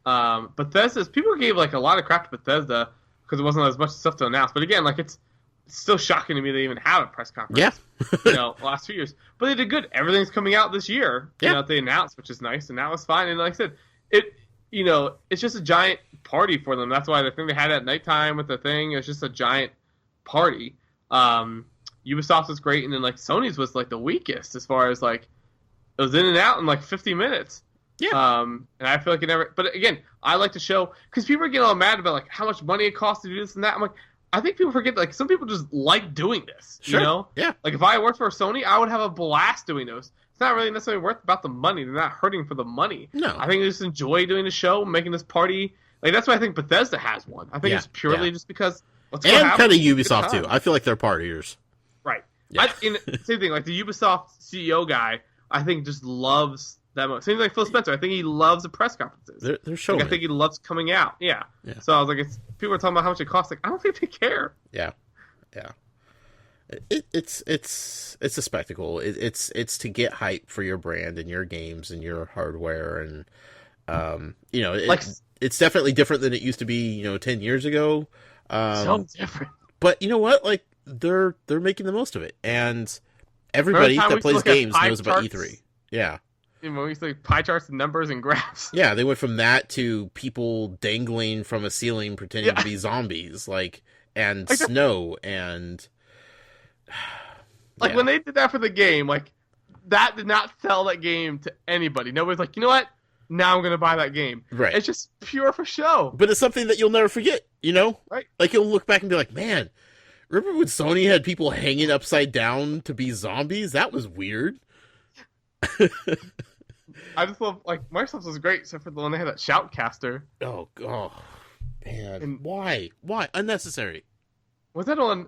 Speaker 2: Bethesda's, people gave like a lot of crap to Bethesda because it wasn't as much stuff to announce. But again, like it's still shocking to me they even have a press conference.
Speaker 1: Yeah.
Speaker 2: Last 2 years. But they did good. Everything's coming out this year.
Speaker 1: Yeah.
Speaker 2: They announced, which is nice, and that was fine. And like I said, it's just a giant party for them. That's why the thing they had at nighttime with the thing is just a giant party. Ubisoft was great, and then like Sony's was like the weakest as far as like it was in and out in like 50 minutes.
Speaker 1: Yeah.
Speaker 2: And I feel like it never. But again, I like to show because people are getting all mad about like how much money it costs to do this and that. I'm like, I think people forget like some people just like doing this.
Speaker 1: Sure. Yeah.
Speaker 2: Like if I worked for Sony, I would have a blast doing those. It's not really necessarily worth about the money. They're not hurting for the money.
Speaker 1: No.
Speaker 2: I think they just enjoy doing the show, making this party. Like that's why I think Bethesda has one. I think it's purely just because.
Speaker 1: And kind of Ubisoft too. I feel like they're partiers.
Speaker 2: Right.
Speaker 1: Yeah.
Speaker 2: Same thing. Like the Ubisoft CEO guy, I think just loves that much. Same thing like Phil Spencer. I think he loves the press conferences.
Speaker 1: They're showing.
Speaker 2: I think he loves coming out. Yeah. So I was like, people are talking about how much it costs. Like I don't think they care.
Speaker 1: Yeah. It's a spectacle. It's to get hype for your brand and your games and your hardware, and it's definitely different than it used to be 10 years ago.
Speaker 2: So different.
Speaker 1: But you know what? Like they're making the most of it, and everybody that plays games knows about E3. Yeah.
Speaker 2: When we used to pie charts and numbers and graphs.
Speaker 1: Yeah, they went from that to people dangling from a ceiling pretending to be zombies, and snow and.
Speaker 2: Like when they did that for the game, like that did not sell that game to anybody. Nobody's like, you know what? Now I'm gonna buy that game.
Speaker 1: Right.
Speaker 2: It's just pure for show.
Speaker 1: But it's something that you'll never forget.
Speaker 2: Right.
Speaker 1: Like you'll look back and be like, man, remember when Sony had people hanging upside down to be zombies? That was weird.
Speaker 2: I just love Microsoft was great, except for the one they had that shoutcaster.
Speaker 1: Oh man, and why unnecessary?
Speaker 2: Was that on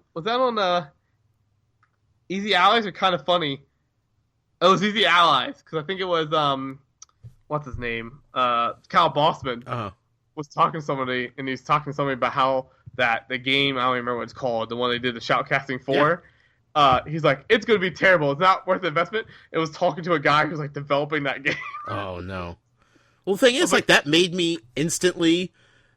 Speaker 2: Easy Allies or Kind of Funny? It was Easy Allies because I think it was what's his name? Kyle Bossman was talking to somebody, and he's talking to somebody about how that the game, I don't even remember what it's called, the one they did the shoutcasting for. Yeah. He's like, it's going to be terrible. It's not worth the investment. It was talking to a guy who's like developing that game.
Speaker 1: Oh no. Well, the thing is, that made me instantly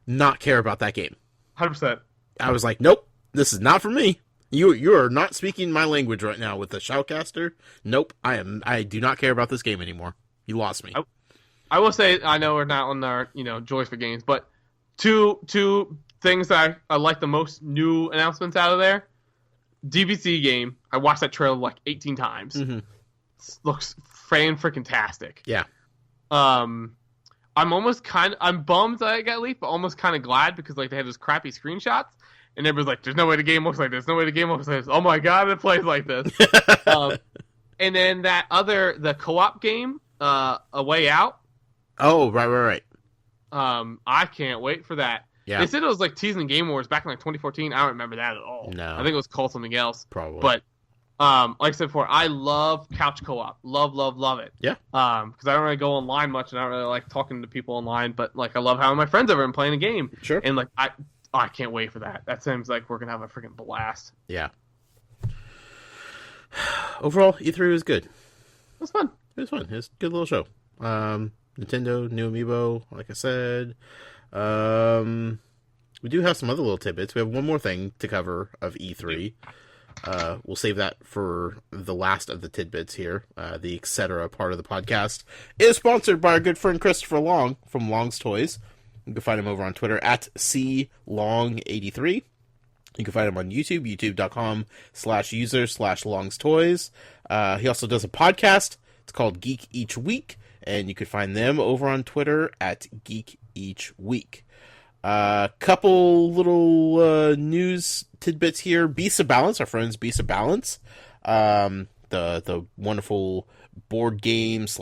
Speaker 1: not care about that game.
Speaker 2: 100%.
Speaker 1: I was like, nope, this is not for me. You are not speaking my language right now with the shoutcaster. Nope, I do not care about this game anymore. You lost me.
Speaker 2: I will say, I know we're not on our joys for games, but two things that I like the most new announcements out of there. DBC game. I watched that trailer 18 times. Mm-hmm. Looks freaking-tastic.
Speaker 1: Yeah.
Speaker 2: I'm bummed that it got leaked, but almost kind of glad because they had those crappy screenshots, and everybody's like, "There's no way the game looks like this. No way the game looks like this. Oh my god, it plays like this." And then the co-op game, A Way Out.
Speaker 1: Oh, right.
Speaker 2: I can't wait for that.
Speaker 1: Yeah.
Speaker 2: They said it was teasing Game Wars back in 2014. I don't remember that at all.
Speaker 1: No.
Speaker 2: I think it was called something else.
Speaker 1: Probably.
Speaker 2: But like I said before, I love couch co-op. Love it.
Speaker 1: Yeah.
Speaker 2: Because I don't really go online much, and I don't really like talking to people online. But I love having my friends over and playing a game.
Speaker 1: Sure.
Speaker 2: And I can't wait for that. That seems like we're gonna have a freaking blast.
Speaker 1: Yeah. Overall, E3 was good.
Speaker 2: It was fun.
Speaker 1: It was a good little show. Nintendo, new amiibo, like I said. We do have some other little tidbits. We have one more thing to cover of E3. We'll save that for the last of the tidbits here. The etc. part of the podcast is sponsored by our good friend Christopher Long from Long's Toys. You can find him over on Twitter at CLong83. You can find him on YouTube, youtube.com/user/Long's Toys. He also does a podcast. It's called Geek Each Week, and you can find them over on Twitter at Geek Each Week. Couple little news tidbits here. Beasts of Balance, our friends Beasts of Balance, the wonderful board game /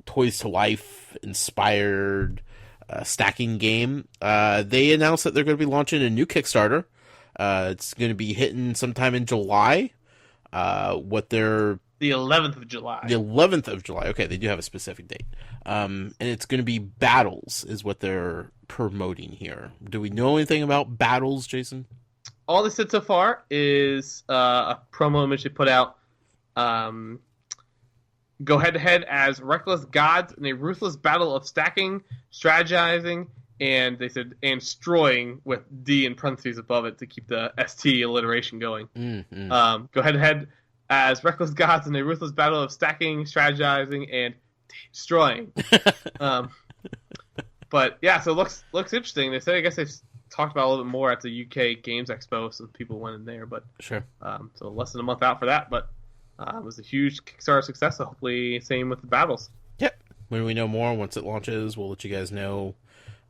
Speaker 1: Toys to Life inspired stacking game. They announced that they're going to be launching a new Kickstarter. It's going to be hitting sometime in July.
Speaker 2: The 11th of July.
Speaker 1: The 11th of July. Okay, they do have a specific date. And it's going to be battles is what they're promoting here. Do we know anything about battles, Jason?
Speaker 2: All they said so far is a promo image they put out. Go head-to-head as reckless gods in a ruthless battle of stacking, strategizing, and they said, and destroying with D in parentheses above it to keep the ST alliteration going.
Speaker 1: Mm-hmm.
Speaker 2: Go head-to-head as reckless gods in a ruthless battle of stacking, strategizing, and destroying. But yeah, so it looks interesting. They said, I guess they've talked about it a little bit more at the UK Games Expo, so people went in there. But
Speaker 1: sure.
Speaker 2: So less than a month out for that, but it was a huge Kickstarter success. So hopefully, same with the battles.
Speaker 1: Yep. When we know more, once it launches, we'll let you guys know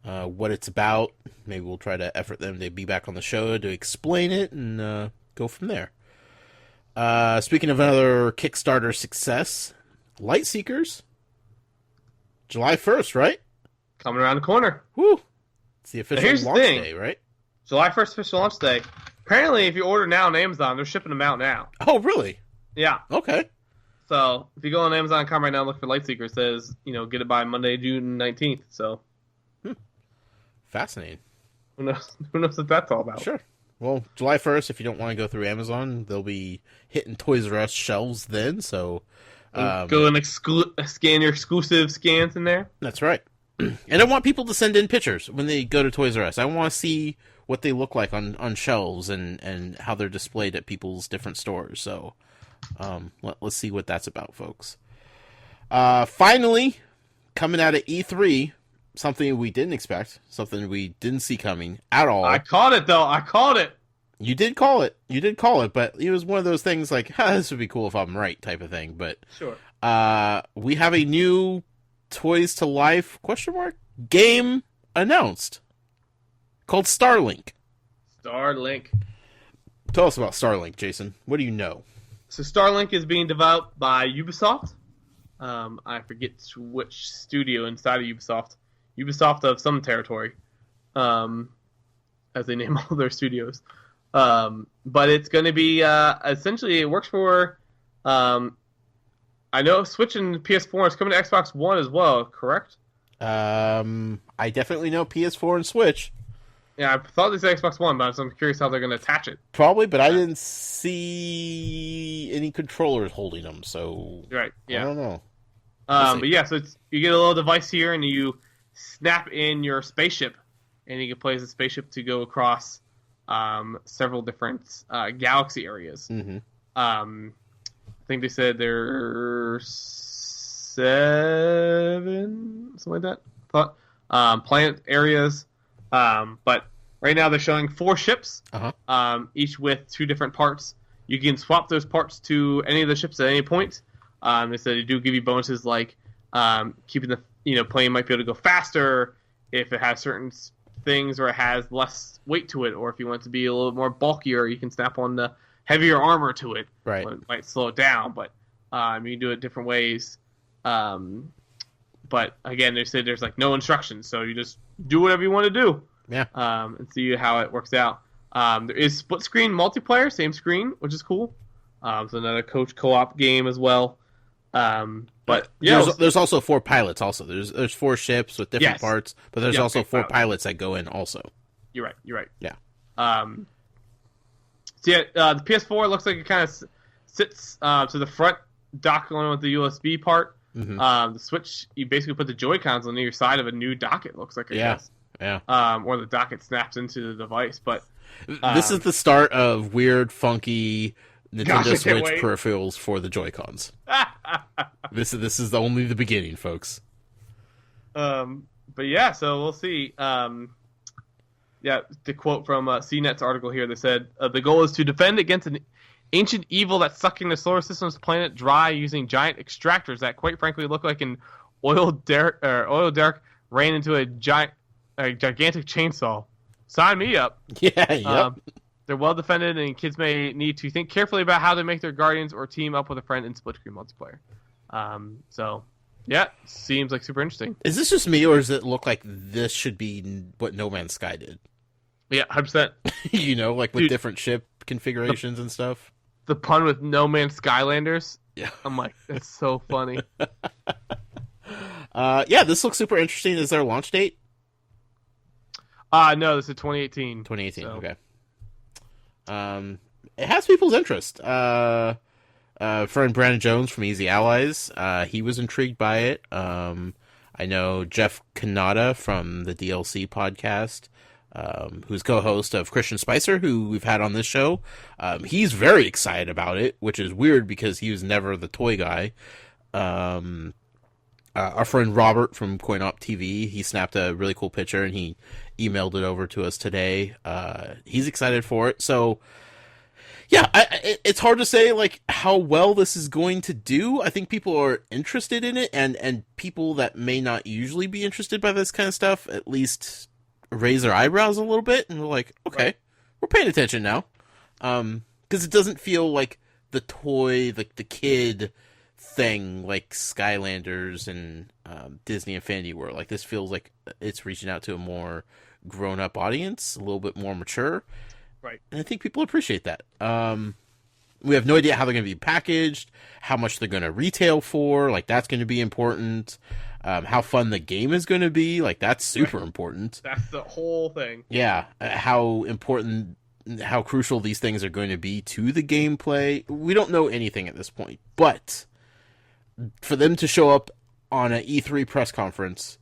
Speaker 1: what it's about. Maybe we'll try to effort them to be back on the show to explain it and go from there. Speaking of another Kickstarter success, Lightseekers, July 1st, right?
Speaker 2: Coming around the corner.
Speaker 1: Woo! It's the official
Speaker 2: Here's
Speaker 1: launch
Speaker 2: the thing.
Speaker 1: day, right?
Speaker 2: July 1st official launch day. Apparently, if you order now on Amazon, they're shipping them out now.
Speaker 1: Oh, really?
Speaker 2: Yeah.
Speaker 1: Okay.
Speaker 2: So if you go on Amazon.com right now and look for Lightseeker, it says, get it by Monday, June 19th. So
Speaker 1: Fascinating.
Speaker 2: who knows what that's all about.
Speaker 1: Sure. Well, July 1st, if you don't want to go through Amazon, they'll be hitting Toys R Us shelves then, so...
Speaker 2: go and scan your exclusive scans in there.
Speaker 1: That's right. And I want people to send in pictures when they go to Toys R Us. I want to see what they look like on shelves and how they're displayed at people's different stores. So let's see what that's about, folks. Finally, coming out of E3, something we didn't expect, something we didn't see coming at all.
Speaker 2: I called it, though. I called it.
Speaker 1: You did call it. But it was one of those things like, this would be cool if I'm right type of thing. But
Speaker 2: sure.
Speaker 1: We have a new Toys to Life game announced called STARLINK.
Speaker 2: STARLINK.
Speaker 1: Tell us about STARLINK, Jason. What do you know?
Speaker 2: So STARLINK is being developed by Ubisoft. I forget which studio inside of Ubisoft. Ubisoft of some territory, as they name all their studios. But it's going to be essentially it works for. I know Switch and PS4 is coming to Xbox One as well, correct?
Speaker 1: I definitely know PS4 and Switch.
Speaker 2: Yeah, I thought they said Xbox One, but I'm curious how they're going to attach it.
Speaker 1: Probably, but I didn't see any controllers holding them, so
Speaker 2: right. Yeah,
Speaker 1: I don't know.
Speaker 2: But yeah, so you get a little device here, and you snap in your spaceship, and you can play as a spaceship to go across several different galaxy areas.
Speaker 1: Mm-hmm.
Speaker 2: I think they said there's 7, something like that. Planet areas. But right now they're showing 4 ships, each with 2 different parts. You can swap those parts to any of the ships at any point. They said they do give you bonuses like keeping the plane might be able to go faster if it has certain things or it has less weight to it, or if you want it to be a little more bulkier, you can snap on the heavier armor to it.
Speaker 1: Right.
Speaker 2: It might slow it down, but you can do it different ways. But again, they said there's like no instructions, so you just do whatever you want to do.
Speaker 1: Yeah.
Speaker 2: And see how it works out. There is split screen multiplayer, same screen, which is cool. So another coach co-op game as well. But yeah,
Speaker 1: there's also 4 pilots. Also, there's 4 ships with different parts, but there's also 4 pilots that go in. Also,
Speaker 2: you're right.
Speaker 1: Yeah.
Speaker 2: So yeah, the PS4 looks like it kind of sits to the front dock going with the USB part.
Speaker 1: Mm-hmm.
Speaker 2: The Switch, you basically put the Joy-Cons on either side of a new dock, it looks like, I guess.
Speaker 1: Yeah.
Speaker 2: Or the docket snaps into the device. But
Speaker 1: This is the start of weird, funky
Speaker 2: gosh,
Speaker 1: Nintendo
Speaker 2: I
Speaker 1: Switch
Speaker 2: can't wait.
Speaker 1: peripherals for the Joy-Cons. This is only the beginning, folks.
Speaker 2: But yeah, so we'll see. Yeah, the quote from CNET's article here, they said, the goal is to defend against an ancient evil that's sucking the solar system's planet dry using giant extractors that, quite frankly, look like an oil derrick ran into a gigantic chainsaw. Sign me up.
Speaker 1: Yeah, yep.
Speaker 2: They're well defended, and kids may need to think carefully about how to make their guardians or team up with a friend in split-screen multiplayer. So, yeah, seems like super interesting.
Speaker 1: Is this just me, or does it look like this should be what No Man's Sky did?
Speaker 2: Yeah, 100%.
Speaker 1: You know, like with
Speaker 2: Dude,
Speaker 1: different ship configurations and stuff.
Speaker 2: The pun with No Man's Skylanders.
Speaker 1: Yeah.
Speaker 2: I'm like, that's so funny.
Speaker 1: Yeah, this looks super interesting. Is there a launch date?
Speaker 2: No, this is 2018.
Speaker 1: 2018,
Speaker 2: so.
Speaker 1: Okay. It has people's interest. Friend Brandon Jones from Easy Allies, he was intrigued by it. I know Jeff Kanata from the DLC podcast, who's co-host of Christian Spicer, who we've had on this show. He's very excited about it, which is weird because he was never the toy guy. Our friend Robert from CoinOp TV, he snapped a really cool picture and he emailed it over to us today. He's excited for it. So, yeah, it's hard to say like how well this is going to do. I think people are interested in it, and people that may not usually be interested by this kind of stuff at least raise their eyebrows a little bit, and we're like, okay, right. We're paying attention now. Because it doesn't feel like the toy, like the kid thing, like Skylanders and Disney Infinity War. Like, this feels like it's reaching out to a more grown-up audience, a little bit more mature.
Speaker 2: Right.
Speaker 1: And I think people appreciate that. We have no idea how they're going to be packaged, how much they're going to retail for. Like, that's going to be important. How fun the game is going to be. Like, that's super important.
Speaker 2: That's the whole thing.
Speaker 1: Yeah. How important, how crucial these things are going to be to the gameplay. We don't know anything at this point. But for them to show up on an E3 press conference,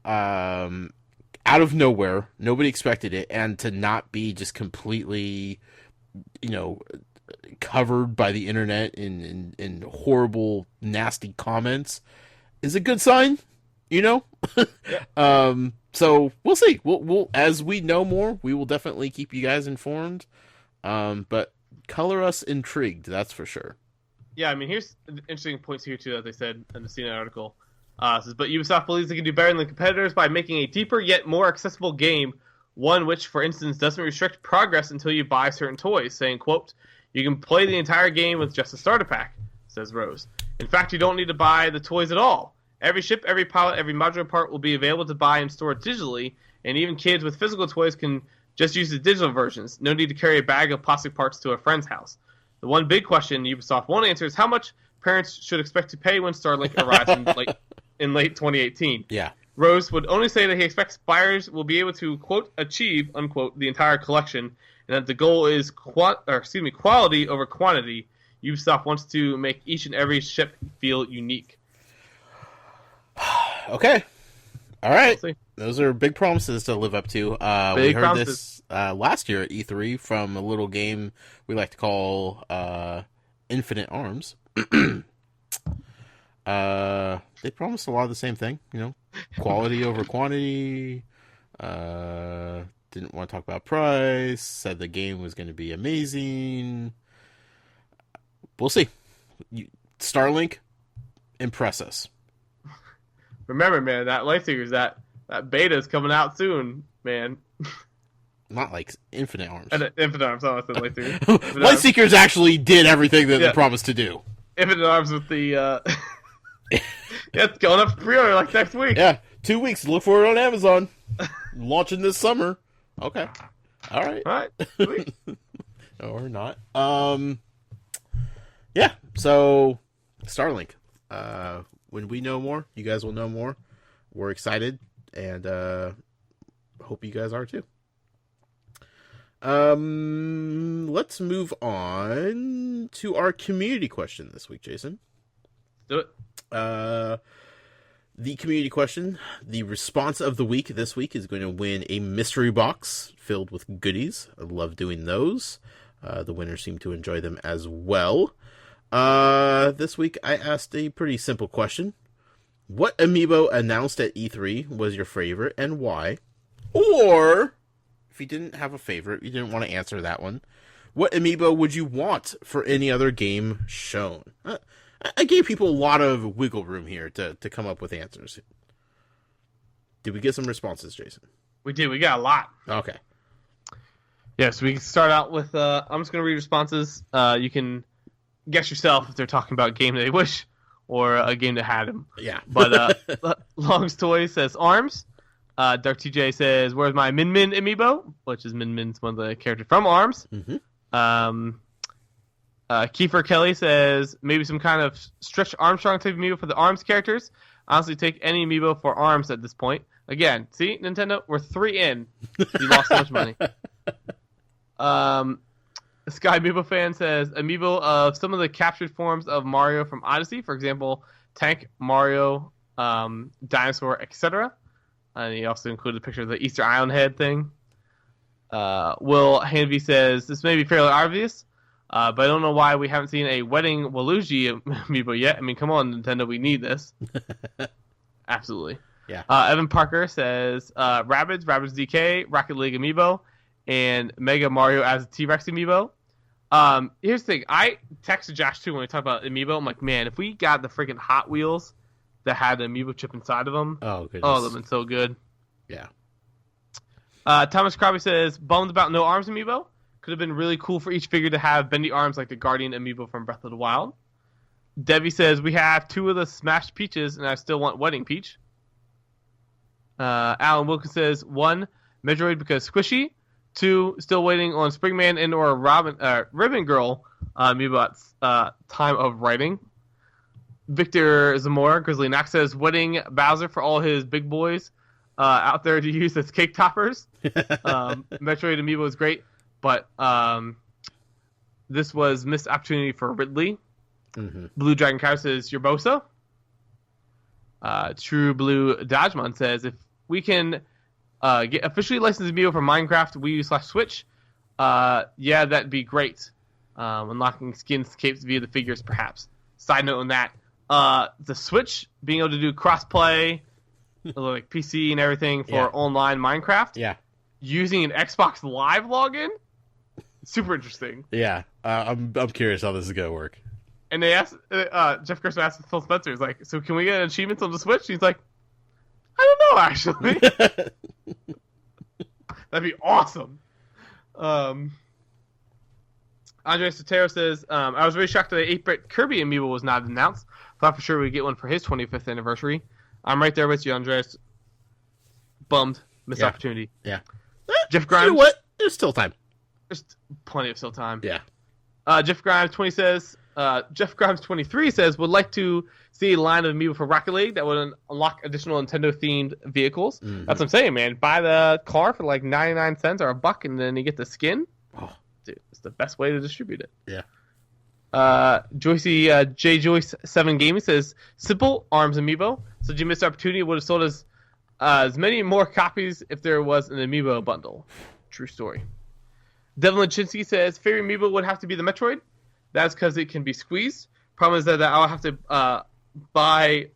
Speaker 1: out of nowhere, nobody expected it, and to not be just completely, covered by the internet in horrible, nasty comments is a good sign, Yeah. So we'll see. We'll as we know more, we will definitely keep you guys informed. But color us intrigued, that's for sure.
Speaker 2: Yeah, I mean, here's interesting points here too that they said in the CNN article. It says, but Ubisoft believes they can do better than the competitors by making a deeper yet more accessible game, one which, for instance, doesn't restrict progress until you buy certain toys, saying, quote, you can play the entire game with just a starter pack, says Rose. In fact, you don't need to buy the toys at all. Every ship, every pilot, every modular part will be available to buy and store digitally, and even kids with physical toys can just use the digital versions. No need to carry a bag of plastic parts to a friend's house. The one big question Ubisoft won't answer is how much parents should expect to pay when STARLINK arrives in late 2018.
Speaker 1: Yeah.
Speaker 2: Rose would only say that he expects buyers will be able to, quote, achieve, unquote, the entire collection, and that the goal is quality over quantity. Ubisoft wants to make each and every ship feel unique.
Speaker 1: Okay. All right.
Speaker 2: We'll see.
Speaker 1: Those are big promises to live up to. We heard this last year at E3 from a little game we like to call Infinite Arms. They promised a lot of the same thing, quality over quantity. Didn't want to talk about price. Said the game was going to be amazing. We'll see. STARLINK, impress us.
Speaker 2: Remember, man, that Lightseekers, that beta is coming out soon, man.
Speaker 1: Not like Infinite Arms.
Speaker 2: Infinite Arms, I said Lightseekers.
Speaker 1: Lightseekers actually did everything that they promised to do.
Speaker 2: Infinite Arms with the... yeah, it's going up for pre-order like next week.
Speaker 1: Yeah, 2 weeks. Look for it on Amazon. Launching this summer. Okay. All right.
Speaker 2: All right. Sweet.
Speaker 1: Or not. Yeah, so STARLINK. When we know more, you guys will know more. We're excited, and hope you guys are too. Let's move on to our community question this week, Jason.
Speaker 2: Do it.
Speaker 1: The community question, the response of the week this week is going to win a mystery box filled with goodies. I love doing those. The winners seem to enjoy them as well. This week I asked a pretty simple question. What amiibo announced at E3 was your favorite and why? Or, if you didn't have a favorite, you didn't want to answer that one, what amiibo would you want for any other game shown? I gave people a lot of wiggle room here to come up with answers. Did we get some responses, Jason?
Speaker 2: We did. We got a lot.
Speaker 1: Okay.
Speaker 2: Yeah, so we can start out with, I'm just going to read responses. You can guess yourself if they're talking about a game they wish or a game that had them.
Speaker 1: Yeah.
Speaker 2: But Long's Toy says ARMS. Dark TJ says, where's my Min Min amiibo? Which is Min Min's one of the characters from ARMS.
Speaker 1: Mm-hmm.
Speaker 2: Kiefer Kelly says, maybe some kind of Stretch Armstrong type amiibo for the ARMS characters. Honestly, take any amiibo for ARMS at this point. Again, see, Nintendo, we're 3 in. You lost so much money. Sky Amiibo fan says, amiibo of some of the captured forms of Mario from Odyssey. For example, Tank, Mario, Dinosaur, etc. And he also included a picture of the Easter Island head thing. Will Hanvey says, this may be fairly obvious, but I don't know why we haven't seen a Wedding Waluigi amiibo yet. I mean, come on, Nintendo, we need this. Absolutely.
Speaker 1: Yeah.
Speaker 2: Evan Parker says, Rabbids DK, Rocket League amiibo, and Mega Mario as a T-Rex amiibo. Here's the thing. I texted Josh, too, when we talked about amiibo. I'm like, man, if we got the freaking Hot Wheels that had an amiibo chip inside of them,
Speaker 1: oh, goodness.
Speaker 2: Oh, that would have been so good.
Speaker 1: Yeah.
Speaker 2: Thomas Crabby says, bummed about no ARMS amiibo. Could have been really cool for each figure to have bendy arms like the Guardian amiibo from Breath of the Wild. Debbie says, we have 2 of the Smashed Peaches, and I still want Wedding Peach. Alan Wilkins says, 1, Metroid because squishy. 2, still waiting on Springman and or Ribbon Girl amiibo at time of writing. Victor Zamora, Grizzly Knox says, wedding Bowser for all his big boys out there to use as cake toppers. Metroid amiibo is great, but this was missed opportunity for Ridley.
Speaker 1: Mm-hmm.
Speaker 2: Blue Dragon Cow says, Urbosa. True Blue Dodgemon says, if we can get officially licensed amiibo for Minecraft Wii U/Switch, yeah, that'd be great. Unlocking skins, capes via the figures, perhaps. Side note on that, the Switch being able to do crossplay, like PC and everything for online Minecraft.
Speaker 1: Yeah.
Speaker 2: Using an Xbox Live login, super interesting.
Speaker 1: Yeah. I'm curious how this is gonna work.
Speaker 2: And they asked Jeff Gerstmann asked Phil Spencer, he's like, so can we get achievements on the Switch? He's like, I don't know, actually. That'd be awesome. Andre Sotero says, I was really shocked that the 8-bit Kirby amiibo was not announced. Thought for sure we'd get one for his 25th anniversary. I'm right there with you, Andreas. Bummed. Missed opportunity.
Speaker 1: Yeah.
Speaker 2: Jeff Grimes.
Speaker 1: You know what? There's still time.
Speaker 2: There's plenty of still time.
Speaker 1: Yeah.
Speaker 2: Jeff Grimes 20 says, Jeff Grimes 23 says, would like to see a line of amiibo for Rocket League that would unlock additional Nintendo-themed vehicles.
Speaker 1: Mm-hmm.
Speaker 2: That's what I'm saying, man. Buy the car for like 99 cents or $1, and then you get the skin.
Speaker 1: Oh.
Speaker 2: Dude, it's the best way to distribute it.
Speaker 1: Yeah.
Speaker 2: Joycey, J Joyce 7 Gaming says, simple ARMS amiibo. So you missed the opportunity. Would have sold us as many more copies if there was an amiibo bundle. True story. Devin Lachinsky says, favorite amiibo would have to be the Metroid. That's because it can be squeezed. Problem is that I'll have to buy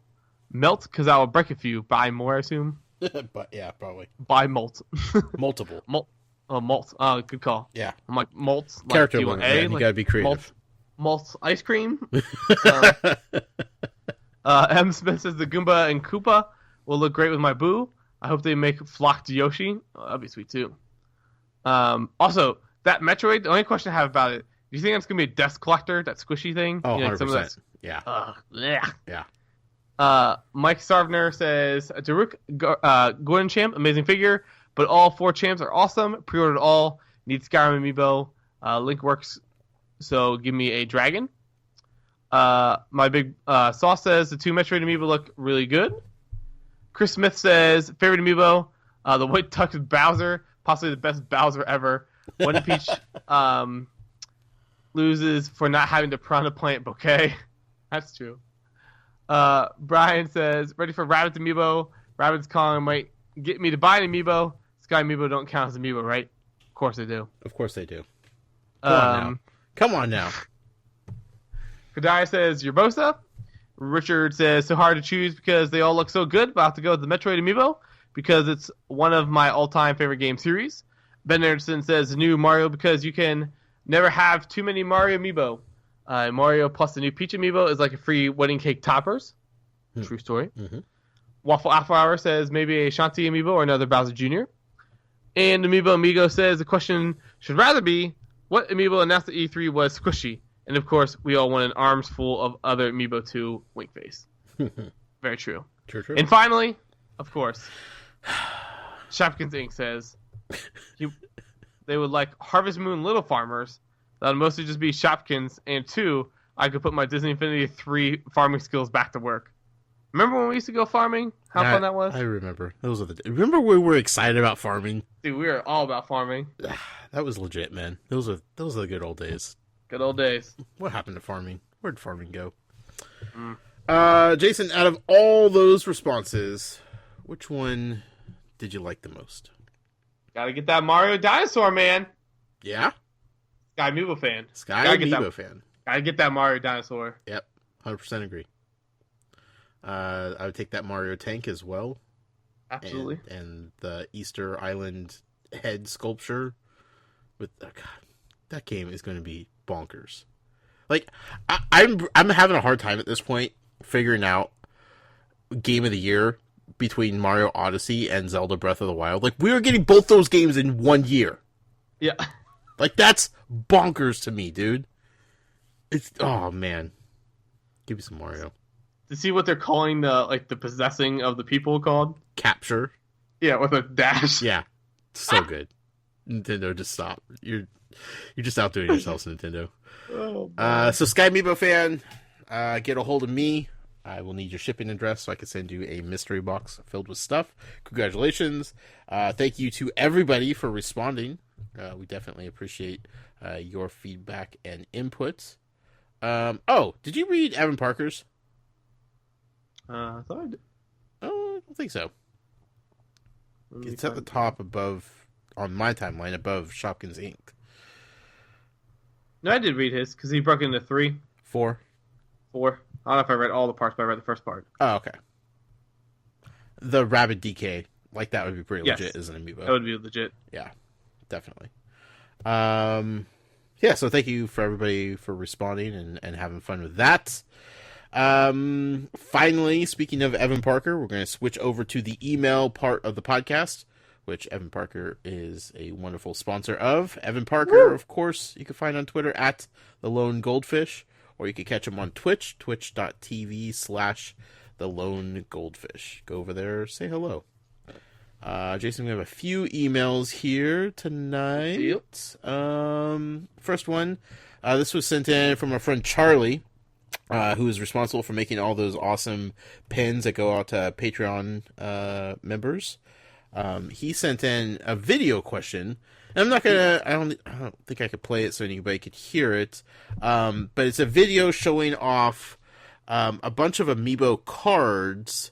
Speaker 2: melt because I will break a few. Buy more, I assume.
Speaker 1: But yeah, probably.
Speaker 2: Buy malt.
Speaker 1: Multiple.
Speaker 2: Malt. Oh, good call.
Speaker 1: Yeah.
Speaker 2: I'm like, malt. Like,
Speaker 1: Character
Speaker 2: you
Speaker 1: limit,
Speaker 2: want A?
Speaker 1: man. You gotta be creative.
Speaker 2: Malt ice cream. M. Smith says the Goomba and Koopa will look great with my Boo. I hope they make Flocked Yoshi. Oh, that'd be sweet too. Also, that Metroid, the only question I have about it, do you think it's going to be a desk collector, that squishy thing?
Speaker 1: Oh,
Speaker 2: you know,
Speaker 1: 100%. Yeah.
Speaker 2: Yeah. Mike Sarvner says, Daruk Gordon Champ, amazing figure, but all 4 champs are awesome. Pre-ordered all. Need Skyrim amiibo. Link works, so give me a dragon. My big Sauce says, the 2 Metroid amiibo look really good. Chris Smith says, favorite amiibo, the White Tucked Bowser, possibly the best Bowser ever. When Peach loses for not having the Piranha Plant bouquet. That's true. Brian says, ready for Rabbit amiibo. Rabbit's calling might get me to buy an amiibo. Sky amiibo don't count as amiibo, right? Of course they do.
Speaker 1: Of course they do. Come on now.
Speaker 2: Kodai says, Urbosa. Richard says, so hard to choose because they all look so good. About to go with the Metroid amiibo because it's one of my all-time favorite game series. Ben Anderson says, new Mario because you can never have too many Mario amiibo. Mario plus the new Peach amiibo is like a free wedding cake toppers. True story.
Speaker 1: Mm-hmm.
Speaker 2: Waffle Apple Hour says maybe a Shanti amiibo or another Bowser Jr. And Amiibo Amigo says the question should rather be what amiibo announced at E3 was squishy. And of course, we all want an arms full of other amiibo too. Wink face. Very true.
Speaker 1: True.
Speaker 2: And finally, of course, Shopkins Inc. says they would like Harvest Moon Little Farmers. That would mostly just be Shopkins. And 2, I could put my Disney Infinity 3 farming skills back to work. Remember when we used to go farming? How fun that was?
Speaker 1: I remember. Those are remember when we were excited about farming?
Speaker 2: Dude, we were all about farming.
Speaker 1: That was legit, man. Those are the good old days.
Speaker 2: Good old days.
Speaker 1: What happened to farming? Where'd farming go?
Speaker 2: Mm.
Speaker 1: Jason, out of all those responses, which one did you like the most?
Speaker 2: Gotta get that Mario Dinosaur, man.
Speaker 1: Yeah?
Speaker 2: Sky Amiibo fan.
Speaker 1: Sky Amiibo fan.
Speaker 2: Gotta get that Mario Dinosaur.
Speaker 1: Yep. 100% agree. I would take that Mario tank as well.
Speaker 2: Absolutely.
Speaker 1: And the Easter Island head sculpture. God, that game is going to be bonkers. Like, I'm having a hard time at this point figuring out game of the year between Mario Odyssey and Zelda Breath of the Wild. Like, we were getting both those games in 1 year.
Speaker 2: Yeah.
Speaker 1: Like, that's bonkers to me, dude. Oh, man. Give me some Mario.
Speaker 2: To see what they're calling the possessing of the people called?
Speaker 1: Capture.
Speaker 2: Yeah, with a dash.
Speaker 1: Yeah. So good. Nintendo, just stop. You're just outdoing yourselves, Nintendo.
Speaker 2: Oh,
Speaker 1: so Sky Amiibo fan, get a hold of me. I will need your shipping address so I can send you a mystery box filled with stuff. Congratulations. Thank you to everybody for responding. We definitely appreciate your feedback and input. Did you read Evan Parker's?
Speaker 2: I thought I did.
Speaker 1: Oh, I don't think so. It's at the top above, on my timeline, above Shopkins Inc.
Speaker 2: No, I did read his, because he broke it into 3.
Speaker 1: 4.
Speaker 2: 4. I don't know if I read all the parts, but I read the first part.
Speaker 1: Oh, okay. The Rabid DK, like that would be pretty
Speaker 2: Yes.
Speaker 1: legit as an amiibo.
Speaker 2: That would be legit.
Speaker 1: Yeah, definitely. Yeah, so thank you for everybody for responding and having fun with that. Finally, speaking of Evan Parker, we're going to switch over to the email part of the podcast, which Evan Parker is a wonderful sponsor of. Evan Parker, of course, you can find on Twitter at The Lone Goldfish, or you can catch him on Twitch, twitch.tv/The Lone Goldfish. Go over there, say hello. Jason, we have a few emails here tonight.
Speaker 2: Yep.
Speaker 1: First one, this was sent in from our friend Charlie, who is responsible for making all those awesome pins that go out to Patreon members. He sent in a video question. And I don't think I could play it so anybody could hear it. But it's a video showing off a bunch of amiibo cards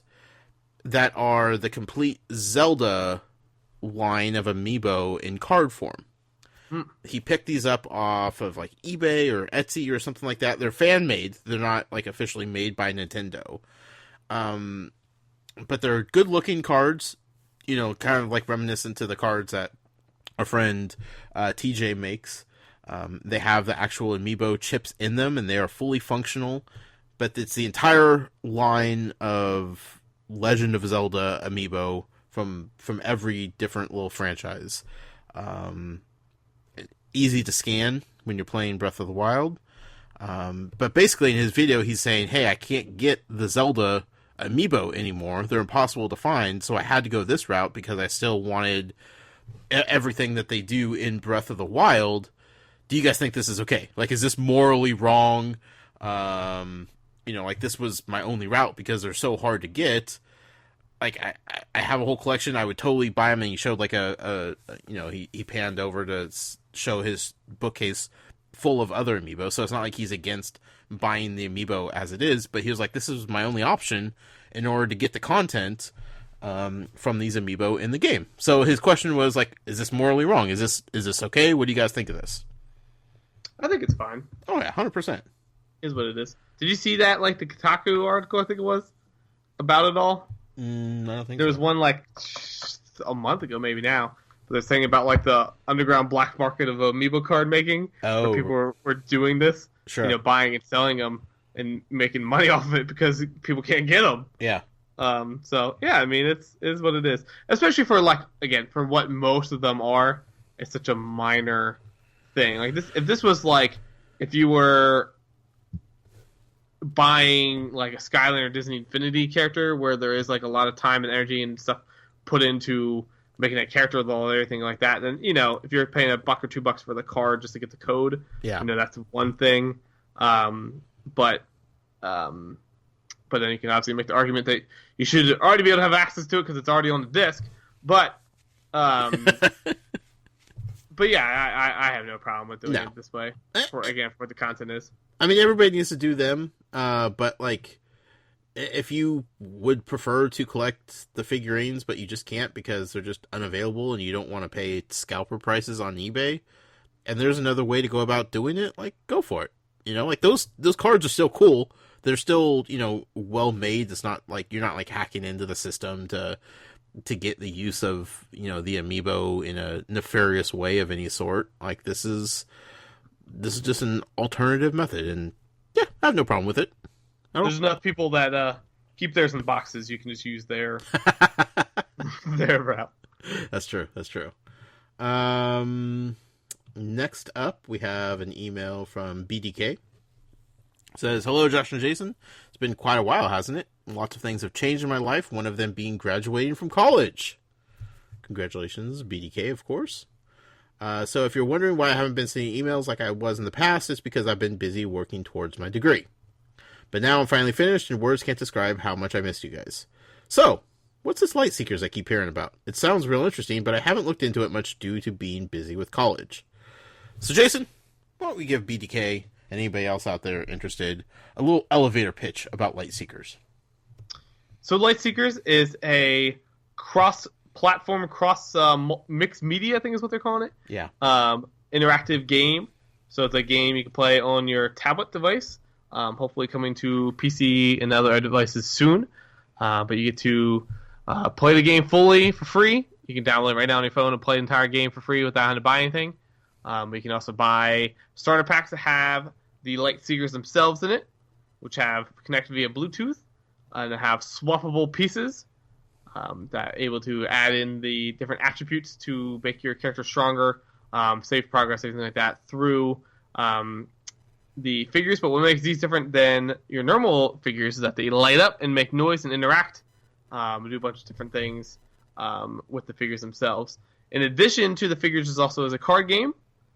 Speaker 1: that are the complete Zelda line of amiibo in card form. He picked these up off of like eBay or Etsy or something like that. They're fan made. They're not like officially made by Nintendo. But they're good looking cards, you know, kind of like reminiscent to the cards that our friend TJ makes. They have the actual amiibo chips in them and they are fully functional, but it's the entire line of Legend of Zelda amiibo from every different little franchise. Easy to scan when you're playing Breath of the Wild. But basically in his video, he's saying, hey, I can't get the Zelda amiibo anymore. They're impossible to find. So I had to go this route because I still wanted everything that they do in Breath of the Wild. Do you guys think this is okay? Like, is this morally wrong? You know, like this was my only route because they're so hard to get. Like, I have a whole collection. I would totally buy them. And he showed like he panned over to show his bookcase full of other amiibo, so it's not like he's against buying the amiibo as it is, but he was like, this is my only option in order to get the content from these amiibo in the game. So his question was like, is this morally wrong? Is this okay? What do you guys think of this?
Speaker 2: I think it's fine.
Speaker 1: Oh yeah, 100%.
Speaker 2: Is what it is. Did you see that, like, the Kotaku article, I think it was, about it all?
Speaker 1: I don't think
Speaker 2: there was one, like, a month ago, maybe now. They're saying about, like, the underground black market of amiibo card making.
Speaker 1: Oh.
Speaker 2: Where people were doing this.
Speaker 1: Sure.
Speaker 2: You know, buying and selling them and making money off of it because people can't get them.
Speaker 1: Yeah.
Speaker 2: So, yeah, I mean, it is what it is. Especially for, like, again, for what most of them are, it's such a minor thing. Like, if this was, like, if you were buying, like, a Skylander or Disney Infinity character where there is, like, a lot of time and energy and stuff put into making that character with all everything like that, then, you know, if you're paying $1 or $2 for the card just to get the code,
Speaker 1: yeah,
Speaker 2: you know, that's one thing. But then you can obviously make the argument that you should already be able to have access to it because it's already on the disc. But but yeah, I have no problem with doing it this way. For what the content is.
Speaker 1: I mean, everybody needs to do them, but like, if you would prefer to collect the figurines, but you just can't because they're just unavailable and you don't want to pay scalper prices on eBay, and there's another way to go about doing it, like, go for it. You know, like, those cards are still cool. They're still, you know, well made. It's not like you're not like hacking into the system to get the use of, you know, the amiibo in a nefarious way of any sort. Like, this is just an alternative method, and yeah, I have no problem with it.
Speaker 2: There's enough people that keep theirs in boxes. You can just use their route.
Speaker 1: That's true. Next up, we have an email from BDK. It says, hello, Josh and Jason. It's been quite a while, hasn't it? Lots of things have changed in my life, one of them being graduating from college. Congratulations, BDK, of course. So if you're wondering why I haven't been sending emails like I was in the past, it's because I've been busy working towards my degree. But now I'm finally finished, and words can't describe how much I missed you guys. So, what's this Lightseekers I keep hearing about? It sounds real interesting, but I haven't looked into it much due to being busy with college. So, Jason, why don't we give BDK and anybody else out there interested a little elevator pitch about Lightseekers?
Speaker 2: So, Lightseekers is a cross-platform, mixed media, I think is what they're calling it.
Speaker 1: Yeah.
Speaker 2: Interactive game. So, it's a game you can play on your tablet device. Hopefully coming to PC and other devices soon. But you get to play the game fully for free. You can download it right now on your phone and play the entire game for free without having to buy anything. But you can also buy starter packs that have the Lightseekers themselves in it, which have connected via Bluetooth, and have swappable pieces that are able to add in the different attributes to make your character stronger, save progress, everything like that through the figures. But what makes these different than your normal figures is that they light up and make noise and interact, do a bunch of different things with the figures themselves. In addition to the figures, there's also a card game,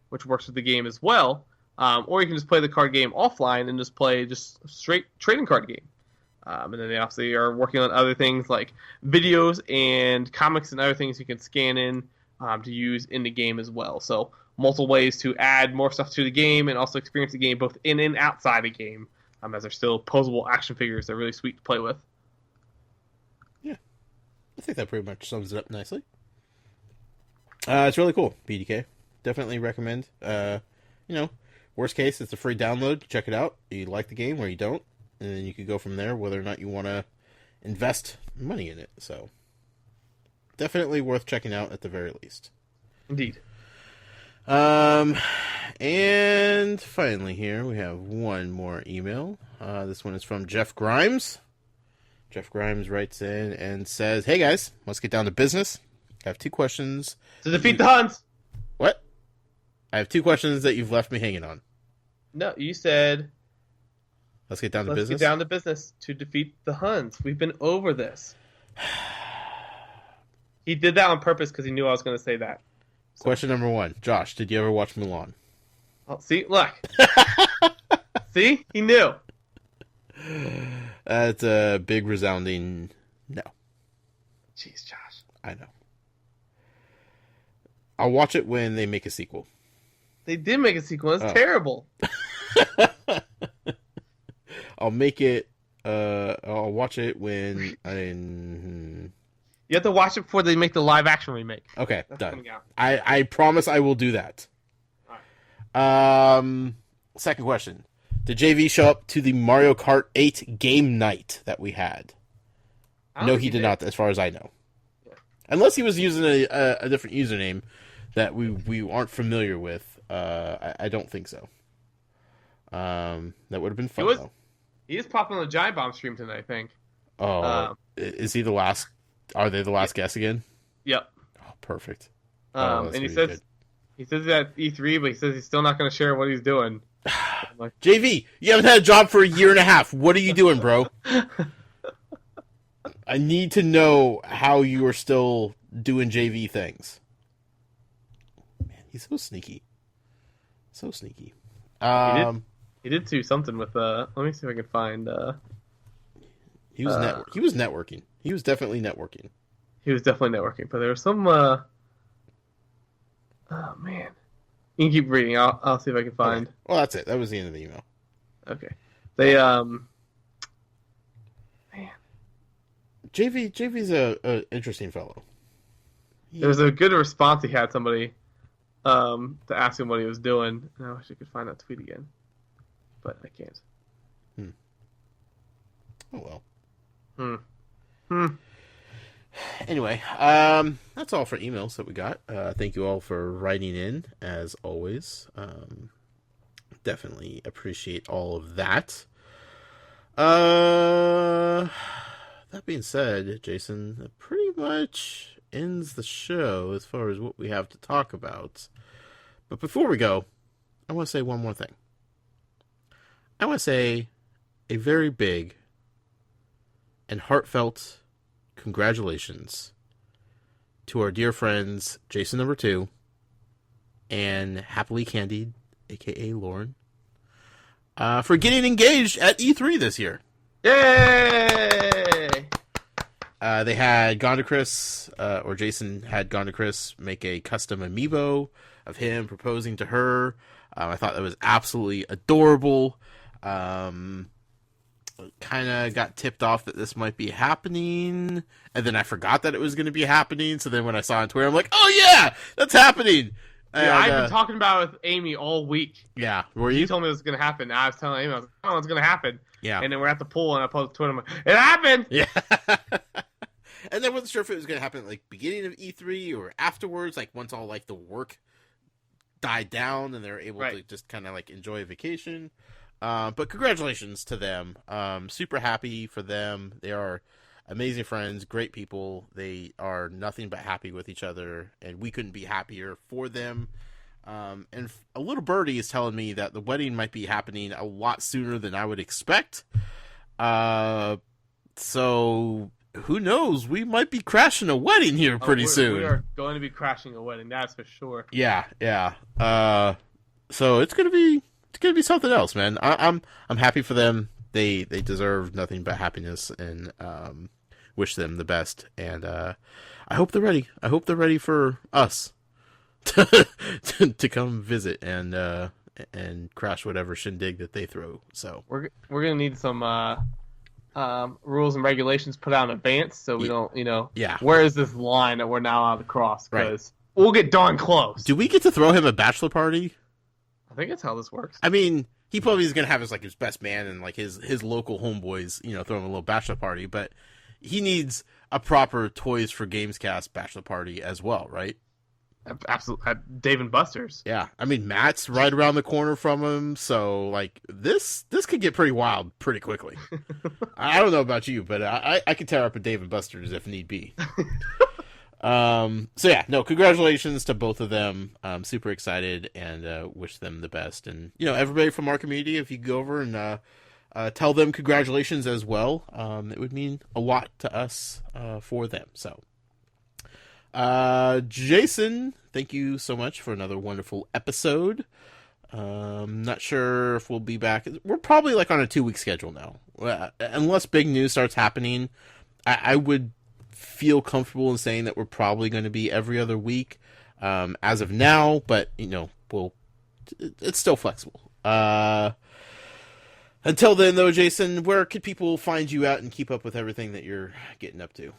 Speaker 2: which works with the game as well. Or you can just play the card game offline and just play just a straight trading card game. And then they obviously are working on other things like videos and comics and other things you can scan in to use in the game as well. So multiple ways to add more stuff to the game and also experience the game both in and outside the game, as they're still posable action figures. They're really sweet to play with.
Speaker 1: Yeah, I think that pretty much sums it up nicely. It's really cool, BDK. Definitely recommend. Worst case, it's a free download. Check it out. You like the game or you don't, and then you could go from there whether or not you want to invest money in it. So, definitely worth checking out at the very least.
Speaker 2: Indeed.
Speaker 1: And finally here, we have one more email. This one is from Jeff Grimes. Jeff Grimes writes in and says, hey guys, let's get down to business. I have two questions.
Speaker 2: To defeat the Huns!
Speaker 1: What? I have two questions that you've left me hanging on.
Speaker 2: No, you said...
Speaker 1: Let's get down to business?
Speaker 2: Let's get down to business to defeat the Huns. We've been over this. He did that on purpose because he knew I was going to say that. So.
Speaker 1: Question number one. Josh, did you ever watch Mulan?
Speaker 2: Oh, see? Look. See? He knew.
Speaker 1: That's a big resounding no.
Speaker 2: Jeez, Josh.
Speaker 1: I know. I'll watch it when they make a sequel.
Speaker 2: They did make a sequel. It's
Speaker 1: Oh.
Speaker 2: terrible.
Speaker 1: I'll make it. I'll watch it when
Speaker 2: You have to watch it before they make the live action remake.
Speaker 1: Okay,
Speaker 2: That's
Speaker 1: done.
Speaker 2: coming out.
Speaker 1: I promise I will do that. Second question. Did JV show up to the Mario Kart 8 game night that we had? No, he did not, as far as I know.
Speaker 2: Yeah.
Speaker 1: Unless he was using a different username that we aren't familiar with. I don't think so. That would have been fun, though.
Speaker 2: He is popping on the Giant Bomb stream tonight, I think.
Speaker 1: Is he the last? Are they the last guest again?
Speaker 2: Yep.
Speaker 1: Oh, perfect.
Speaker 2: And he says at E3, but he says he's still not going to share what he's doing. Like,
Speaker 1: JV, you haven't had a job for a year and a half. What are you doing, bro? I need to know how you are still doing JV things. Man, he's so sneaky. So sneaky.
Speaker 2: He did do something with let me see if I can find
Speaker 1: he was networking. He was definitely networking.
Speaker 2: He was definitely networking, but there was some oh man. You can keep reading. I'll see if I can find.
Speaker 1: Okay. Well, that's it. That was the end of the email.
Speaker 2: Okay. They man.
Speaker 1: JV's a interesting fellow.
Speaker 2: There was a good response he had somebody to ask him what he was doing. And I wish I could find that tweet again. But I can't.
Speaker 1: Oh well.
Speaker 2: Hmm.
Speaker 1: Anyway, that's all for emails that we got. Thank you all for writing in, as always. Definitely appreciate all of that. That being said, Jason, that pretty much ends the show as far as what we have to talk about. But before we go, I want to say one more thing. I want to say a very big and heartfelt congratulations to our dear friends Jason number 2 and Happily Candied, aka Lauren, for getting engaged at E3 this year.
Speaker 2: Yay!
Speaker 1: They had gone to Chris, or Jason had gone to Chris, make a custom amiibo of him proposing to her. I thought that was absolutely adorable. Kind of got tipped off that this might be happening, and then I forgot that it was going to be happening. So then when I saw it on Twitter, I'm like, "Oh yeah, that's happening!"
Speaker 2: Yeah, I've been talking about it with Amy all week.
Speaker 1: Yeah, were you?
Speaker 2: She told me it was going to happen. I was telling Amy, I was like, "Oh, it's going to happen."
Speaker 1: Yeah,
Speaker 2: and then we're at the pool, and I posted to Twitter, I'm like, "It happened!"
Speaker 1: Yeah. And then wasn't sure if it was going to happen at, like, beginning of E3 or afterwards, like once all like the work died down and they're able to just kind of like enjoy a vacation. But congratulations to them. Super happy for them. They are amazing friends, great people. They are nothing but happy with each other, and we couldn't be happier for them. And a little birdie is telling me that the wedding might be happening a lot sooner than I would expect. So who knows? We might be crashing a wedding here pretty soon.
Speaker 2: We are going to be crashing a wedding, that's for sure.
Speaker 1: Yeah. So it's gonna be something else, man. I'm happy for them. They deserve nothing but happiness, and wish them the best. And I hope they're ready. I hope they're ready for us to come visit and crash whatever shindig that they throw. So
Speaker 2: we're gonna need some rules and regulations put out in advance, so we don't, where is this line that we're now out to cross? Because we'll get darn close.
Speaker 1: Do we get to throw him a bachelor party?
Speaker 2: I think that's how this works.
Speaker 1: I mean, he probably is gonna have his best man and like his local homeboys, throw him a little bachelor party, but he needs a proper Toys for Gamescast bachelor party as well, right?
Speaker 2: Absolutely. Dave and Buster's.
Speaker 1: Yeah, I mean, Matt's right around the corner from him, so like this could get pretty wild pretty quickly. I don't know about you, but I could tear up a Dave and Buster's if need be. So yeah, no, congratulations to both of them. I'm super excited and wish them the best. And everybody from our community, if you go over and tell them congratulations as well, it would mean a lot to us for them. So. Jason, thank you so much for another wonderful episode. Not sure if we'll be back. We're probably like on a 2-week schedule now. Unless big news starts happening, I would feel comfortable in saying that we're probably going to be every other week, as of now, but we'll it's still flexible. Until then, though, Jason, where could people find you out and keep up with everything that you're getting up to?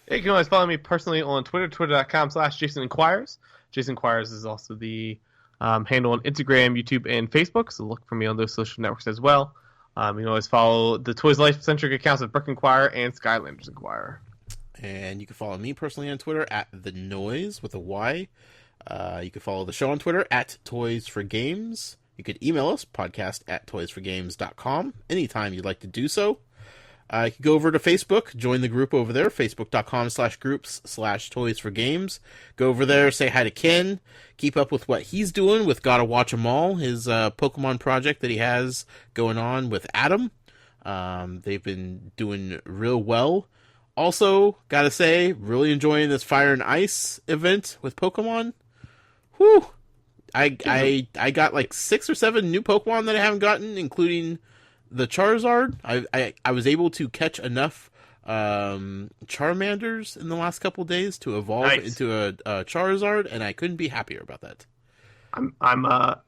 Speaker 2: Yeah, you can always follow me personally on Twitter, twitter.com/JasonInquires. Jason Inquires is also the handle on Instagram, YouTube, and Facebook, so look for me on those social networks as well. You can always follow the Toys Life-centric accounts of Brick Inquirer and Skylanders Inquirer.
Speaker 1: And you can follow me personally on Twitter at The Noise with a Y. You can follow the show on Twitter at Toys for Games. You could email us, podcast@toysforgames.com, anytime you'd like to do so. You can go over to Facebook, join the group over there, facebook.com/groups/toysforgames. Go over there, say hi to Ken, keep up with what he's doing with Gotta Watch 'Em All, his Pokemon project that he has going on with Adam. They've been doing real well. Also, gotta say, really enjoying this Fire and Ice event with Pokemon. Whew! I got like 6 or 7 new Pokemon that I haven't gotten, including the Charizard. I was able to catch enough Charmanders in the last couple days to evolve into a Charizard, and I couldn't be happier about that.
Speaker 2: I'm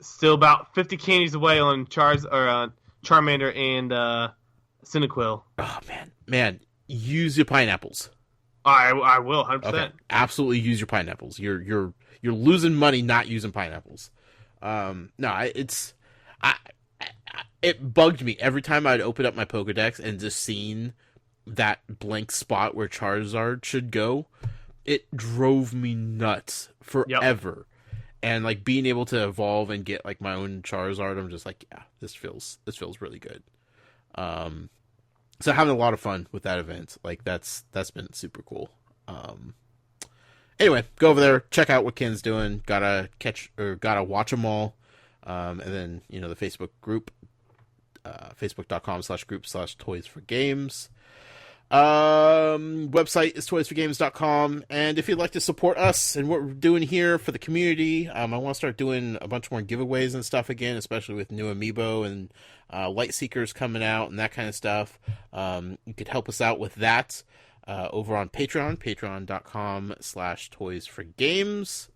Speaker 2: still about 50 candies away on Charmander and Cyndaquil.
Speaker 1: Oh man, use your pineapples.
Speaker 2: I will 100%.
Speaker 1: Okay. Absolutely use your pineapples. You're losing money not using pineapples. It bugged me every time I'd open up my Pokedex and just seen that blank spot where Charizard should go. It drove me nuts forever. Yep. And like being able to evolve and get like my own Charizard, I'm just like, yeah, this feels really good. So having a lot of fun with that event. Like that's been super cool. Anyway, go over there, check out what Ken's doing. Gotta watch them all. And then, the Facebook group, facebook.com/group/toys4games. Website is toysforgames.com. And if you'd like to support us and what we're doing here for the community, I want to start doing a bunch more giveaways and stuff again, especially with new amiibo and Lightseekers coming out and that kind of stuff. You could help us out with that over on Patreon, patreon.com/toysforgames.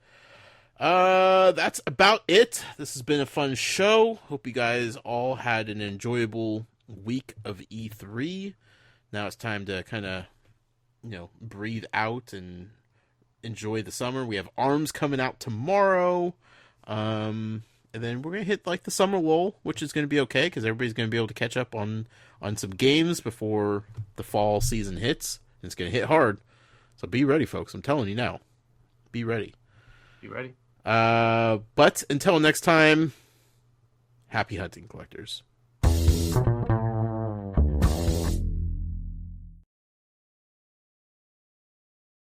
Speaker 1: That's about it. This has been a fun show. Hope you guys all had an enjoyable week of E3. Now it's time to kind of, breathe out and enjoy the summer. We have ARMS coming out tomorrow. And then we're going to hit like the summer lull, which is going to be okay because everybody's going to be able to catch up on some games before the fall season hits. And it's going to hit hard. So be ready, folks. I'm telling you now. Be ready.
Speaker 2: Be ready.
Speaker 1: But until next time, happy hunting, collectors.